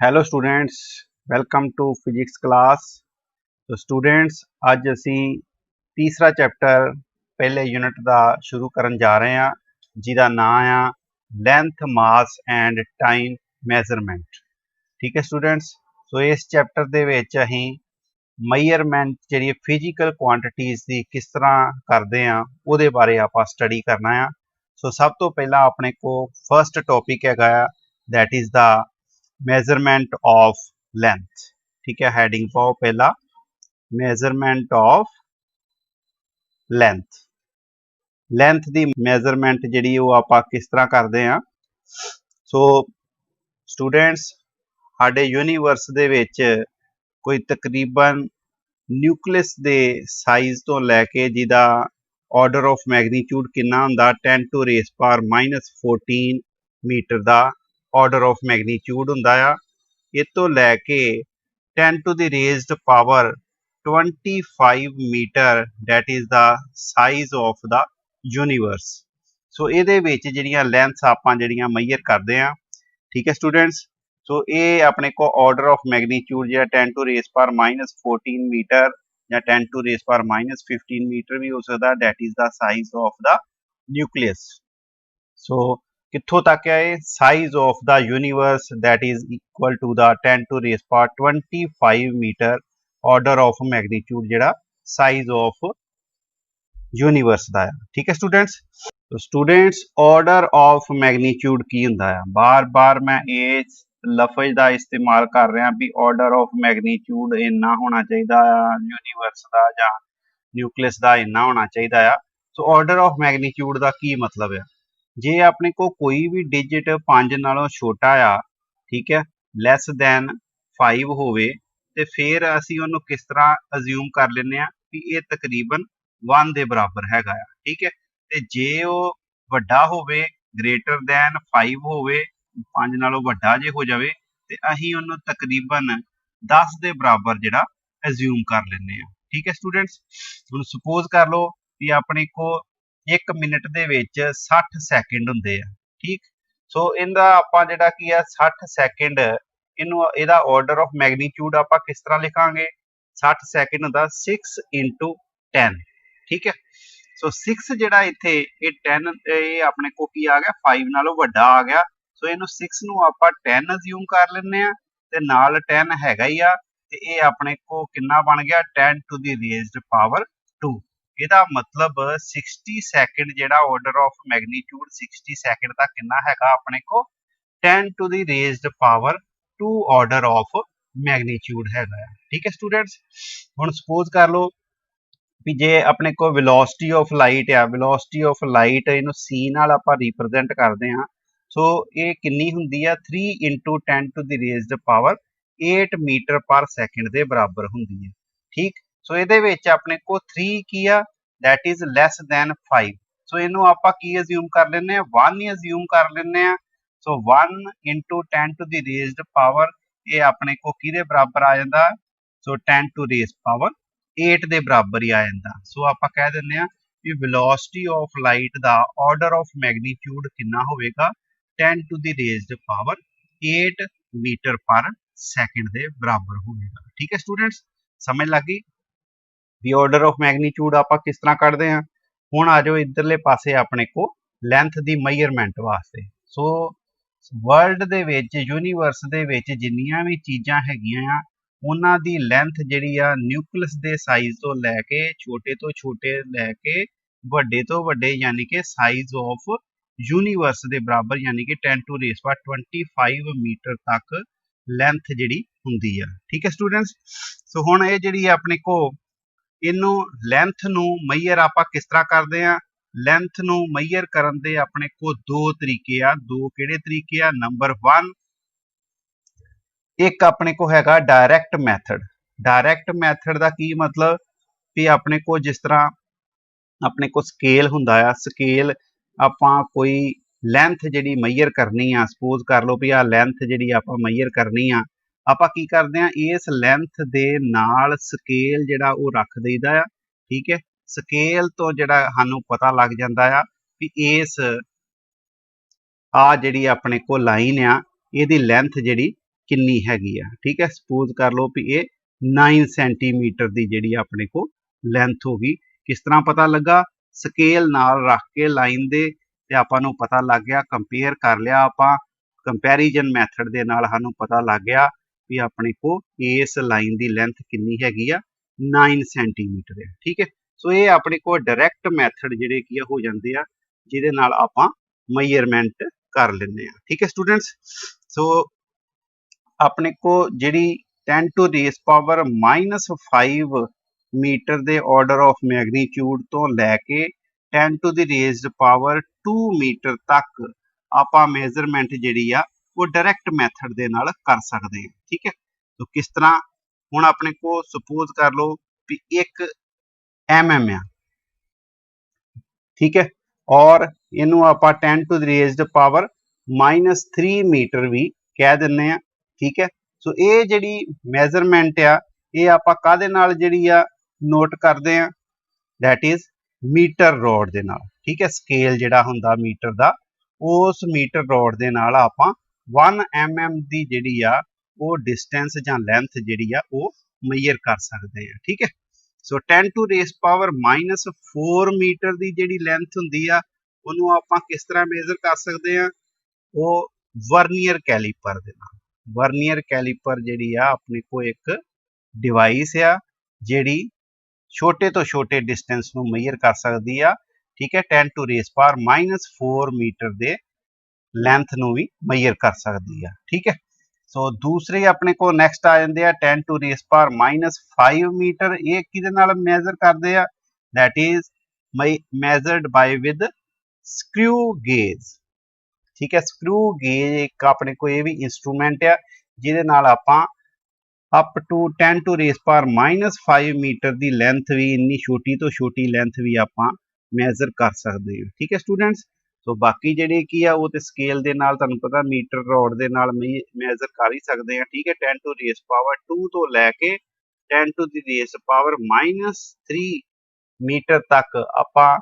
Hello students, welcome to physics class. तो students अज असी तीसरा चैप्टर पहले यूनिट का शुरू करन जा रहे हैं जिसका नाम आ length mass and time measurement. ठीक है स्टूडेंट्स, सो इस चैप्टर दे विच अहीं मेजरमेंट जी फिजिकल क्वांटिटीज़ की किस तरह करते हैं वो बारे आप स्टडी करना है। सो सब तो पहला अपने को फर्स्ट टॉपिक है that is the measurement of length. ठीक है, हैडिंग पाओ पहला मेजरमेंट ऑफ लेंथ। लेंथ की मेजरमेंट जी वो आप किस तरह करते हैं। सो स्टूडेंट्स साडे यूनीवर्स दे विच कोई तकरीबन न्यूक्लियस के साइज तो लैके जिदा ऑर्डर ऑफ मैगनीट्यूड कितना हुंदा 10 टू रेस पावर -14 मीटर का ऑर्डर ऑफ मैगनीट्यूड हुंदा आ। ये तो लैके 10 to the raised power 25 metre that is the size of the universe. So ये जिहड़ियां लेंथ्स आपां जिहड़ियां मेजर करते हैं। ठीक है स्टूडेंट्स, सो ये अपने को ऑर्डर ऑफ मैगनीट्यूड जो 10 टू रेस पावर -14 मीटर या 10 टू रेस पावर -15 मीटर भी हो सकता है, that is the size of the nucleus. So कित्थों तक है size of the universe that is equal to the 10 to raise power 25 metre order of magnitude जिहड़ा size of universe का है। ठीक है स्टूडेंट्स, तो स्टूडेंट्स ऑर्डर ऑफ मैगनीट्यूड की हुंदा है। बार बार मैं इस लफज का इस्तेमाल कर रहा भी ऑर्डर ऑफ मैगनीट्यूड इन्ना होना चाहिए यूनीवर्स का या न्यूक्लियस का इन्ना होना चाहिए। सो ऑर्डर ऑफ मैगनीट्यूड का की मतलब है, जे अपने को कोई भी डिजिट 5 नालों छोटा आ, ठीक है, लैस दैन 5 होवे ते फिर असी उन्होंने किस तरह अज्यूम कर लेने भी ये तकरीबन 1 के बराबर हैगा। ठीक है, ते जे वो वड्डा होवे ग्रेटर दैन 5 होवे 5 नालों वड्डा जे हो जाए तो अहीं उन्होंने तकरीबन 10 के बराबर जिहड़ा अज्यूम कर लेने। ठीक है स्टूडेंट्स, हुण सपोज कर लो कि अपने को 1 मिनट दे विच 60 सैकेंड हुंदे आ। ठीक, सो इहदा आपां जिहड़ा की आ 60 सैकेंड इनू इहदा ऑर्डर ऑफ मैगनीट्यूड आपां किस तरह लिखांगे। 60 सैकेंड हुंदा 6 इंटू 10। ठीक है, सो 6 जिहड़ा इत्थे ये 10 ये अपने को की आ गया 5 नालों वड्डा आ गया। सो इनू 6 नू आपां 10 अज्यूम कर लेने आ ते नाल 10 हैगा ही आ ते ये अपने को कितना बन गया 10 टू द रेज्ड पावर 2। ਇਹਦਾ मतलब 60 सैकेंड ਜਿਹੜਾ ऑर्डर ऑफ मैगनीट्यूड 60 सैकेंड तक कितना हैगा अपने को 10 to the raised power 2 order of magnitude हैगा। ठीक है स्टूडेंट्स, हुण सपोज कर लो भी जे अपने को वेलोसिटी ऑफ लाइट आ, वेलोसिटी ऑफ लाइट इनू सी नाल आपां रिप्रेजेंट करते हैं। सो ये कितनी हुंदी आ 3 into 10 to the raised power 8 meter per second के बराबर हुंदी है। ठीक, सो ये अपने को 3 की आ दैट इज लैस दैन 5। सो इनू आपां की अज्यूम कर लेने 1 ही अज्यूम कर लेने। So 1 into 10 to the raised power ये अपने को किहदे बराबर आ जाता। सो 10 टू रेज पावर 8 के बराबर ही आ जाता। सो आपां कह दिंदे कि वेलोसिटी ऑफ लाइट का ऑर्डर ऑफ मैगनीट्यूड कितना होगा 10 to the raised power 8 meter per second के बराबर होगा। ठीक है स्टूडेंट्स, समझ लग गई भी ऑर्डर ऑफ मैगनीट्यूड आप किस तरह कढ़ते हैं। हुण आ जाओ इधरले पासे अपने को लेंथ की मेजरमेंट वास्ते। सो वर्ल्ड दे विच यूनीवर्स दे विच जिन्नियां भी चीज़ां हैगियां उन्हां दी लेंथ जिहड़ी आ न्यूक्लियस दे साइज तो लैके छोटे लैके वड्डे तो वड्डे यानी कि साइज ऑफ यूनीवर्स दे बराबर यानी कि 10 टू रेस पावर 25 मीटर तक लेंथ जिहड़ी हुंदी आ। ठीक है स्टूडेंट्स, सो हुण ये जिहड़ी अपने को इनू लेंथ नू मेजर आप किस तरह करते हैं। लेंथ नू मेजर करन दे अपने को दो तरीके आ। दो किहड़े तरीके आ। नंबर 1 एक अपने को हैगा डायरैक्ट मैथड। डायरैक्ट मैथड का की मतलब भी अपने को जिस तरह अपने को स्केल हुंदा आ, स्केल आपां कोई लेंथ जिहड़ी मेजर करनी आ, सपोज कर लो भी आ लेंथ जिहड़ी आपां मेजर करनी आ, आपां की करदे आ इस लेंथ दे नाल स्केल जिहड़ा वो रख दईदा आ। ठीक है, स्केल तो जिहड़ा सानू पता लग जांदा आ भी इस आ जिहड़ी अपने को लाइन आ इहदी लेंथ जिहड़ी किन्नी हैगी आ। ठीक है, सपोज कर लो भी ये 9 सेंटीमीटर की जिहड़ी अपने को लेंथ होगी। किस तरह पता लगा? स्केल नाल रख के लाइन दे ते आपां नूं पता लग गया, कंपेयर कर लिया आपां, कंपैरिजन मैथड दे नाल सानूं पता लग गया भी अपने को इस लाइन की लेंथ किन्नी हैगी आ, 9 सेंटीमीटर है। ठीक है, सो ये अपने को डायरैक्ट मैथड जिहड़े की हो जाते हैं, जिहदे नाल आपां मेजरमेंट कर लेंगे। ठीक है स्टूडेंट्स, सो अपने को जिहड़ी 10 टू रेस पावर -5 मीटर के ऑर्डर ऑफ मैगनीट्यूड तो लैके 10 to the raised power 2 meter तक आपां मेजरमेंट जिहड़ी आ वो डायरैक्ट मैथड दे नाल कर सकते हैं। ठीक है, तो किस तरह? हुण अपने को सपोज कर लो भी 1 mm आ, ठीक है, और इनू आपां 10 to the raised power -3 meter भी कह दिंदे आ। ठीक है, सो ये जिहड़ी मेजरमेंट आ ये आपां काहदे नाल जिहड़ी आ नोट करदे आ? दैट इज मीटर रॉड दे नाल। ठीक है, स्केल जिहड़ा हुंदा मीटर दा, उस मीटर रॉड दे नाल आपां 1 mm दी जिहड़ी आ वो डिस्टेंस जां लेंथ जिहड़ी आ वो मेजर कर सकदे आ। ठीक है, सो 10 टू रेस पावर -4 मीटर की जिहड़ी लेंथ हुंदी आ उहनूं आपां किस तरह मेजर कर सकदे आ? वो वर्नियर कैलीपर दे नाल। वर्नियर कैलीपर जिहड़ी आ अपने को एक डिवाइस आ जिहड़ी छोटे तो छोटे डिस्टेंस नूं मेजर कर सकदी आ। ठीक है, 10 टू रेस पावर -4 मीटर दे लेंथ नूं भी मेजर कर सकदी आ। ठीक है, सो दूसरे अपने को नैक्सट आ जांदे आ 10 टू रेस पावर -5 मीटर। ये किहदे नाल मेजर करदे आ? That is measured by with screw gauge. ठीक है, स्क्रू गेज एक अपने को ये भी इंस्ट्रूमेंट है जिहदे नाल आपां up to 10 to raise power -5 meter की लेंथ भी, इन्नी छोटी तो छोटी लेंथ भी आपां मेजर कर सकते हैं। ठीक है स्टूडेंट्स, तो बाकी जिहड़े की आ वो ते स्केल दे नाल तुहानूं पता मीटर रॉड दे नाल मेजर कर ही सकते हैं। ठीक है, 10 टू रेस पावर 2 तो लैके 10 to the raise power -3 meter तक आपां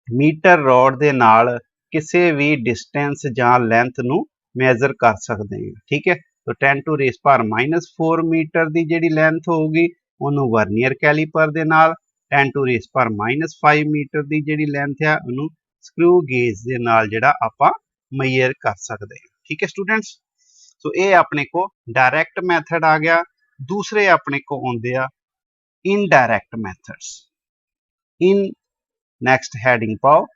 मीटर रॉड दे नाल किसी भी डिस्टेंस जां लेंथ नूं मेजर कर सकते हैं। ठीक है, तो 10 टू रेस पावर -4 मीटर की जिहड़ी लेंथ होगी उन्होंने वर्नियर कैलीपर दे नाल, 10 टू रेस पावर -5 मीटर की जिहड़ी लेंथ है उन्होंने स्क्रू गेज दे नाल जिहड़ा आपां मेजर कर सकते हैं। ठीक है स्टूडेंट्स, सो ये अपने को डायरैक्ट मैथड आ गया। दूसरे अपने को आउंदे आ इनडायरैक्ट मैथड्स। इन नैक्सट हैडिंग पाओ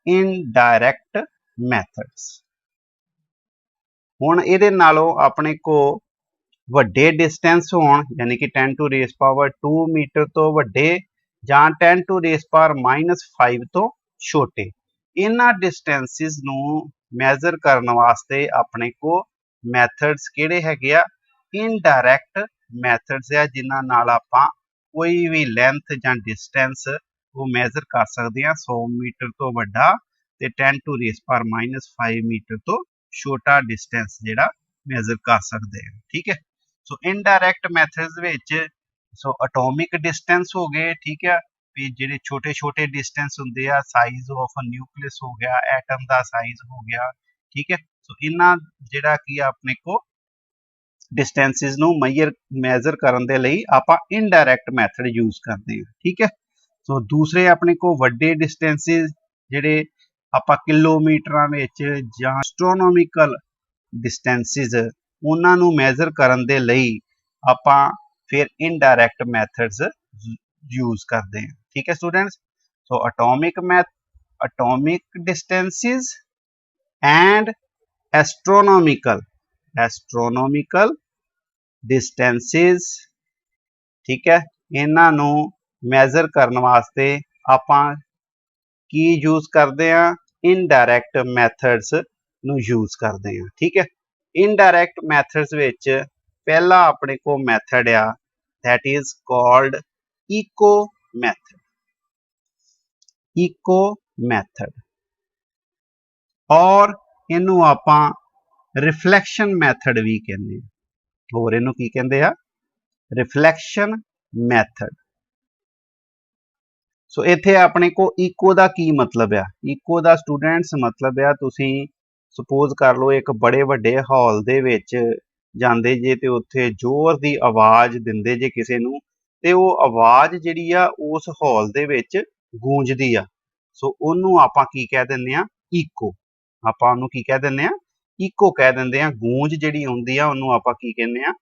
इनडायरैक्ट मैथड्स। हुण इहदे नालों अपने को वड्डे डिस्टेंस होण, यानी कि 10 टू रेस पावर 2 मीटर तो वड्डे जां 10 टू रेस पावर -5 तो छोटे, इन्हां डिस्टेंसिस नूं मैजर करन वास्ते अपने को मैथड्स किहड़े हैगे आ? इनडायरैक्ट मैथड्स आ, जिन्हां नाल आपां कोई भी लेंथ जां डिस्टेंस वो मैजर कर सकते हैं 100 मीटर तो वड्डा ते 10 टू रेस पावर -5 मीटर तो छोटा डिस्टेंस जिहड़ा मैजर कर सकते हैं। ठीक है, सो इनडायरैक्ट मैथड्स विच सो एटॉमिक डिस्टेंस हो गए। ठीक है, भी जिहड़े छोटे छोटे डिस्टेंस हुंदे आ, साइज ऑफ न्यूक्लियस हो गया, एटम का साइज हो गया। ठीक है, सो इन्हां जिहड़ा की अपने को डिस्टेंसिस नूं मैजर करन दे लई आपां इनडायरैक्ट मैथड यूज करते हैं। ठीक है, सो दूसरे अपने को वड्डे डिस्टेंसिस जिहड़े आपां किलोमीटरां विच जां एस्ट्रोनॉमिकल डिस्टेंसिस उन्हां नूं मैजर करन दे लई आपां फिर इनडायरैक्ट मैथड्स यूज करते हैं। ठीक है students, so atomic distances and astronomical distances. ठीक है, इन्हां नूं मैजर करन वास्ते आपां की यूज करते हैं? इनडायरैक्ट मैथड्स नूं यूज करते हैं। ठीक है, इनडायरैक्ट मैथड्स विच पहला अपने को मैथड आ that is called echo method. Echo method और इनू आपां रिफ्लैक्शन मैथड भी कहते हैं। होर इनू की कहते हैं? Reflection method. सो इत्थे अपने को इको का की मतलब है? इको का स्टूडेंट्स मतलब है तुसीं सपोज कर लो एक बड़े वड्डे हॉल दे विच ਜਾਂਦੇ ਜੇ ਤੇ ਉੱਥੇ ਜ਼ੋਰ ਦੀ ਆਵਾਜ਼ ਦਿੰਦੇ ਜੇ ਕਿਸੇ ਨੂੰ ਤੇ ਉਹ ਆਵਾਜ਼ ਜਿਹੜੀ ਆ ਉਸ ਹਾਲ ਦੇ ਵਿੱਚ ਗੂੰਜਦੀ ਆ। ਸੋ ਉਹਨੂੰ ਆਪਾਂ ਕੀ ਕਹਿ ਦਿੰਦੇ ਆ? ਈਕੋ। ਆਪਾਂ ਉਹਨੂੰ ਕੀ ਕਹਿ ਦਿੰਦੇ ਆ? ਈਕੋ ਕਹਿ ਦਿੰਦੇ ਆ। ਗੂੰਜ ਜਿਹੜੀ ਹੁੰਦੀ ਆ ਉਹਨੂੰ ਆਪਾਂ ਕੀ ਕਹਿੰਦੇ ਆ?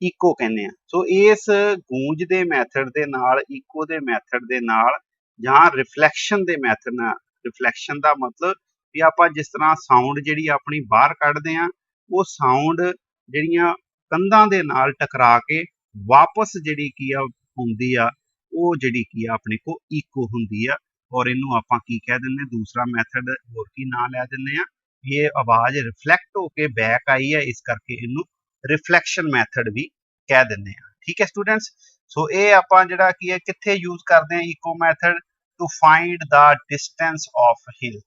ਈਕੋ ਕਹਿੰਦੇ ਆ। ਸੋ ਇਸ ਗੂੰਜ ਦੇ ਮੈਥਡ ਦੇ ਨਾਲ, ਈਕੋ ਦੇ ਮੈਥਡ ਦੇ ਨਾਲ, ਜਾਂ ਰਿਫਲੈਕਸ਼ਨ ਦੇ ਮੈਥਡ ਨਾਲ, ਰਿਫਲੈਕਸ਼ਨ ਦਾ ਮਤਲਬ ਵੀ ਆਪਾਂ ਜਿਸ ਤਰ੍ਹਾਂ ਸਾਊਂਡ ਜਿਹੜੀ ਆਪਣੀ ਬਾਹਰ ਕੱਢਦੇ ਆ, ਉਹ ਸਾਊਂਡ ਜਿਹੜੀਆਂ ਕੰਧਾਂ ਦੇ ਨਾਲ ਟਕਰਾ ਕੇ ਵਾਪਸ ਜਿਹੜੀ ਕੀ ਆ ਹੁੰਦੀ ਆ, ਉਹ ਜਿਹੜੀ ਕੀ ਆ ਆਪਣੇ ਕੋ ਈਕੋ ਹੁੰਦੀ ਆ। ਔਰ ਇਹਨੂੰ ਆਪਾਂ ਕੀ ਕਹਿ ਦਿੰਦੇ? ਦੂਸਰਾ ਮੈਥਡ ਹੋਰ ਕੀ ਨਾਂ ਲੈ ਦਿੰਦੇ ਆ? ਇਹ ਆਵਾਜ਼ ਰਿਫਲੈਕਟ ਹੋ ਕੇ ਬੈਕ ਆਈ ਹੈ, ਇਸ ਕਰਕੇ ਇਹਨੂੰ ਰਿਫਲੈਕਸ਼ਨ ਮੈਥਡ ਵੀ ਕਹਿ ਦਿੰਦੇ ਆ। ਠੀਕ ਹੈ ਸਟੂਡੈਂਟਸ। ਸੋ ਇਹ ਆਪਾਂ ਜਿਹੜਾ ਕੀ ਹੈ ਕਿੱਥੇ ਯੂਜ਼ ਕਰਦੇ ਆ echo method? To find the distance of hill.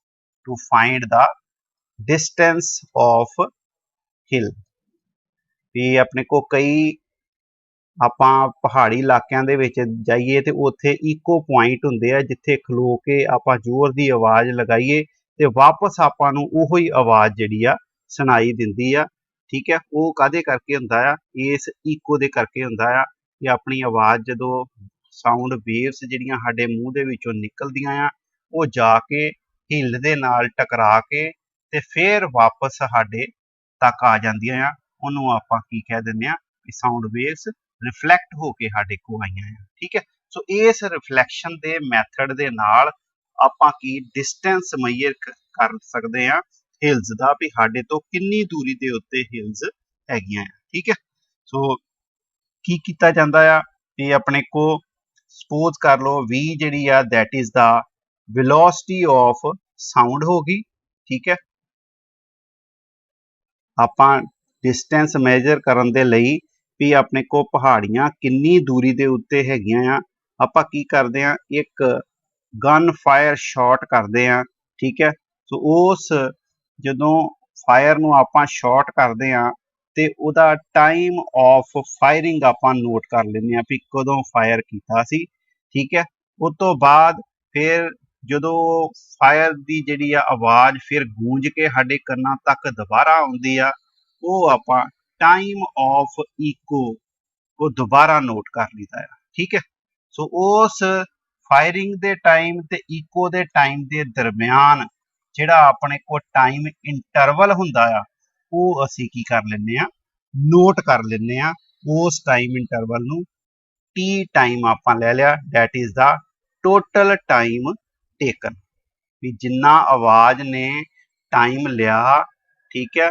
To find the distance of hill. ਵੀ ਆਪਣੇ ਕੋ ਕਈ ਆਪਾਂ ਪਹਾੜੀ ਇਲਾਕਿਆਂ ਦੇ ਵਿੱਚ ਜਾਈਏ ਤੇ ਉੱਥੇ ਈਕੋ ਪੁਆਇੰਟ ਹੁੰਦੇ ਆ ਜਿੱਥੇ ਖਲੋ ਕੇ ਆਪਾਂ ਜ਼ੋਰ ਦੀ ਆਵਾਜ਼ ਲਗਾਈਏ ਤੇ ਵਾਪਸ ਆਪਾਂ ਨੂੰ ਉਹੋ ਹੀ ਆਵਾਜ਼ ਜਿਹੜੀ ਆ ਸੁਣਾਈ ਦਿੰਦੀ ਆ। ਠੀਕ ਹੈ, ਉਹ ਕਾਹਦੇ ਕਰਕੇ ਹੁੰਦਾ ਆ? ਇਸ ਈਕੋ ਦੇ ਕਰਕੇ ਹੁੰਦਾ ਆ ਕਿ ਆਪਣੀ ਆਵਾਜ਼ ਜਦੋਂ ਸਾਊਂਡ ਵੇਵਸ ਜਿਹੜੀਆਂ ਸਾਡੇ ਮੂੰਹ ਦੇ ਵਿੱਚੋਂ ਨਿਕਲਦੀਆਂ ਆ, ਉਹ ਜਾ ਕੇ ਹਿੱਲ ਦੇ ਨਾਲ ਟਕਰਾ ਕੇ ਤੇ ਫਿਰ ਵਾਪਸ ਸਾਡੇ ਤੱਕ ਆ ਜਾਂਦੀਆਂ ਆ। ਉਹਨੂੰ ਆਪਾਂ ਕੀ ਕਹਿ ਦਿੰਦੇ ਆ? ਕਿ ਸਾਊਂਡ ਵੇਵਸ ਰਿਫਲੈਕਟ ਹੋ ਕੇ ਸਾਡੇ ਕੋਲ ਆਈਆਂ ਆ। ਠੀਕ ਹੈ, ਸੋ ਇਸ ਰਿਫਲੈਕਸ਼ਨ ਦੇ ਮੈਥਡ ਦੇ ਨਾਲ ਆਪਾਂ ਕੀ ਡਿਸਟੈਂਸ ਮੈਜ਼ਰ ਕਰ ਸਕਦੇ ਆ ਹਿਲਸ ਦਾ, ਵੀ ਸਾਡੇ ਤੋਂ ਕਿੰਨੀ ਦੂਰੀ ਦੇ ਉੱਤੇ ਹਿਲਸ ਹੈਗੀਆਂ ਆ। ਠੀਕ ਹੈ, ਸੋ ਕੀ ਕੀਤਾ ਜਾਂਦਾ ਆ ਕਿ ਆਪਣੇ ਕੋ ਸਪੋਜ਼ ਕਰ ਲਓ v ਜਿਹੜੀ ਆ that is the velocity of sound ਹੋ ਗਈ। ਠੀਕ ਹੈ, ਆਪਾਂ ਡਿਸਟੈਂਸ ਮੈਜ਼ਰ ਕਰਨ ਦੇ ਲਈ ਵੀ ਆਪਣੇ ਕੋ ਪਹਾੜੀਆਂ ਕਿੰਨੀ ਦੂਰੀ ਦੇ ਉੱਤੇ ਹੈਗੀਆਂ ਆ, ਆਪਾਂ ਕੀ ਕਰਦੇ ਆ? ਇੱਕ ਗਨ ਫਾਇਰ ਸ਼ਾਟ ਕਰਦੇ ਆ। ਠੀਕ ਹੈ, ਸੋ ਉਸ ਜਦੋਂ ਫਾਇਰ ਨੂੰ ਆਪਾਂ ਸ਼ਾਟ ਕਰਦੇ ਆ ਤੇ ਉਹਦਾ ਟਾਈਮ ਆਫ ਫਾਇਰਿੰਗ ਆਪਾਂ ਨੋਟ ਕਰ ਲੈਂਦੇ ਆ ਵੀ ਕਦੋਂ ਫਾਇਰ ਕੀਤਾ ਸੀ। ਠੀਕ ਹੈ, ਉਸ ਤੋਂ ਬਾਅਦ ਫਿਰ ਜਦੋਂ ਫਾਇਰ ਦੀ ਜਿਹੜੀ ਆ ਆਵਾਜ਼ ਫਿਰ ਗੂੰਜ ਕੇ ਸਾਡੇ ਕੰਨਾਂ ਤੱਕ ਦੁਬਾਰਾ ਆਉਂਦੀ ਆ, ਉਹ ਆਪਾਂ ਟਾਈਮ ਆਫ ਈਕੋ ਉਹ ਦੁਬਾਰਾ ਨੋਟ ਕਰ ਲਈਦਾ ਆ। ਠੀਕ ਹੈ, ਸੋ ਉਸ ਫਾਇਰਿੰਗ ਦੇ ਟਾਈਮ ਤੇ ਈਕੋ ਦੇ ਟਾਈਮ ਦੇ ਦਰਮਿਆਨ ਜਿਹੜਾ ਆਪਣੇ ਕੋਲ ਟਾਈਮ ਇੰਟਰਵਲ ਹੁੰਦਾ ਆ, ਉਹ ਅਸੀਂ ਕੀ ਕਰ ਲੈਂਦੇ ਆ? ਨੋਟ ਕਰ ਲੈਂਦੇ ਆ। ਉਸ ਟਾਈਮ ਇੰਟਰਵਲ ਨੂੰ ਟੀ ਟਾਈਮ ਆਪਾਂ ਲੈ ਲਿਆ, that is the total time taken. ਵੀ ਜਿੰਨਾ ਆਵਾਜ਼ ਨੇ ਟਾਈਮ ਲਿਆ, ਠੀਕ ਹੈ,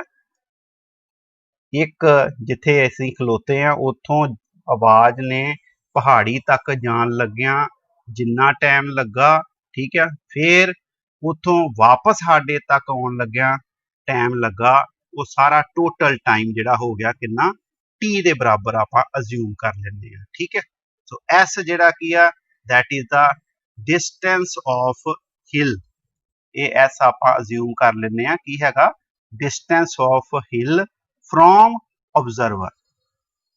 ਇੱਕ ਜਿੱਥੇ ਅਸੀਂ ਖਲੋਤੇ ਆ ਉੱਥੋਂ ਆਵਾਜ਼ ਨੇ ਪਹਾੜੀ ਤੱਕ ਜਾਣ ਲੱਗਿਆਂ ਜਿੰਨਾ ਟਾਈਮ ਲੱਗਾ, ਠੀਕ ਹੈ, ਫਿਰ ਉੱਥੋਂ ਵਾਪਸ ਸਾਡੇ ਤੱਕ ਆਉਣ ਲੱਗਿਆ ਟਾਈਮ ਲੱਗਾ, ਉਹ ਸਾਰਾ ਟੋਟਲ ਟਾਈਮ ਜਿਹੜਾ ਹੋ ਗਿਆ ਕਿੰਨਾ? ਟੀ ਦੇ ਬਰਾਬਰ ਆਪਾਂ ਅਜ਼ਿਊਮ ਕਰ ਲੈਂਦੇ ਆ। ਠੀਕ ਹੈ, ਸੋ ਐਸ ਜਿਹੜਾ ਕੀ ਆ that is the distance of hill. ਇਹ ਐਸ ਆਪਾਂ ਅਜ਼ਿਊਮ ਕਰ ਲੈਂਦੇ ਆ ਕੀ ਹੈਗਾ? Distance of hill from observer.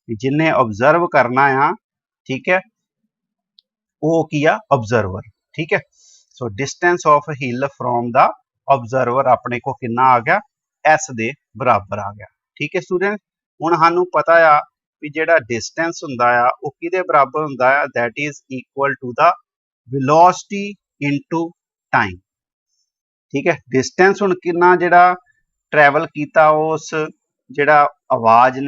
ਜਿੰਨੇ ਆਬਜ਼ਰਵ ਕਰਨਾ ਆ, ਠੀਕ ਹੈ, ਉਹ ਕੀ ਆ? ਆਬਜ਼ਰਵਰ। ਠੀਕ ਹੈ, so distance of hill from the observer ਆਪਣੇ ਕੋ ਕਿੰਨਾ ਆ ਗਿਆ? ਐਸ ਦੇ ਬਰਾਬਰ ਆ ਗਿਆ। ਠੀਕ ਹੈ ਸਟੂਡੈਂਟ, ਹੁਣ ਸਾਨੂੰ ਪਤਾ ਆ ਵੀ ਜਿਹੜਾ ਡਿਸਟੈਂਸ ਹੁੰਦਾ ਆ ਉਹ ਕਿਹਦੇ ਬਰਾਬਰ ਹੁੰਦਾ ਆ? That is equal to the velocity into time. ਠੀਕ ਹੈ, ਡਿਸਟੈਂਸ ਹੁਣ ਕਿੰਨਾ ਜਿਹੜਾ ਟਰੈਵਲ ਕੀਤਾ ਉਸ ਜਿਹੜਾ ਆਵਾਜ਼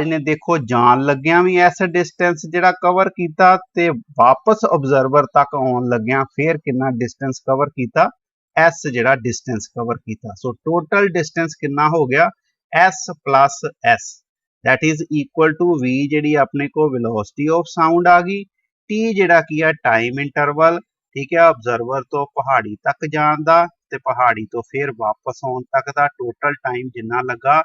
ਨੇ ਦੇਖੋ ਜਾਣ ਲੱਗਿਆਂ ਵੀ ਐਸ ਡਿਸਟੈਂਸ ਜਿਹੜਾ ਕਵਰ ਕੀਤਾ ਤੇ ਵਾਪਸ ਆਬਜ਼ਰਵਰ ਤੱਕ ਆਉਣ ਲੱਗਿਆਂ ਫਿਰ ਕਿੰਨਾ ਡਿਸਟੈਂਸ ਕਵਰ ਕੀਤਾ? ਐਸ ਜਿਹੜਾ ਡਿਸਟੈਂਸ ਕਵਰ ਕੀਤਾ। ਸੋ ਟੋਟਲ ਡਿਸਟੈਂਸ ਕਿੰਨਾ ਹੋ ਗਿਆ? S plus S that is equal to v ਜਿਹੜੀ ਆਪਣੇ ਕੋ ਵੈਲੋਸਿਟੀ ਆਫ ਸਾਊਂਡ ਆ ਗਈ, ਟੀ ਜਿਹੜਾ ਕੀ ਆ ਟਾਈਮ ਇੰਟਰਵਲ, ਠੀਕ ਹੈ, ਆਬਜ਼ਰਵਰ ਤੋਂ ਪਹਾੜੀ ਤੱਕ ਜਾਣ ਦਾ ਤੇ ਪਹਾੜੀ ਤੋਂ ਫਿਰ ਵਾਪਸ ਆਉਣ ਤੱਕ ਦਾ ਟੋਟਲ ਟਾਈਮ ਜਿੰਨਾ ਲੱਗਾ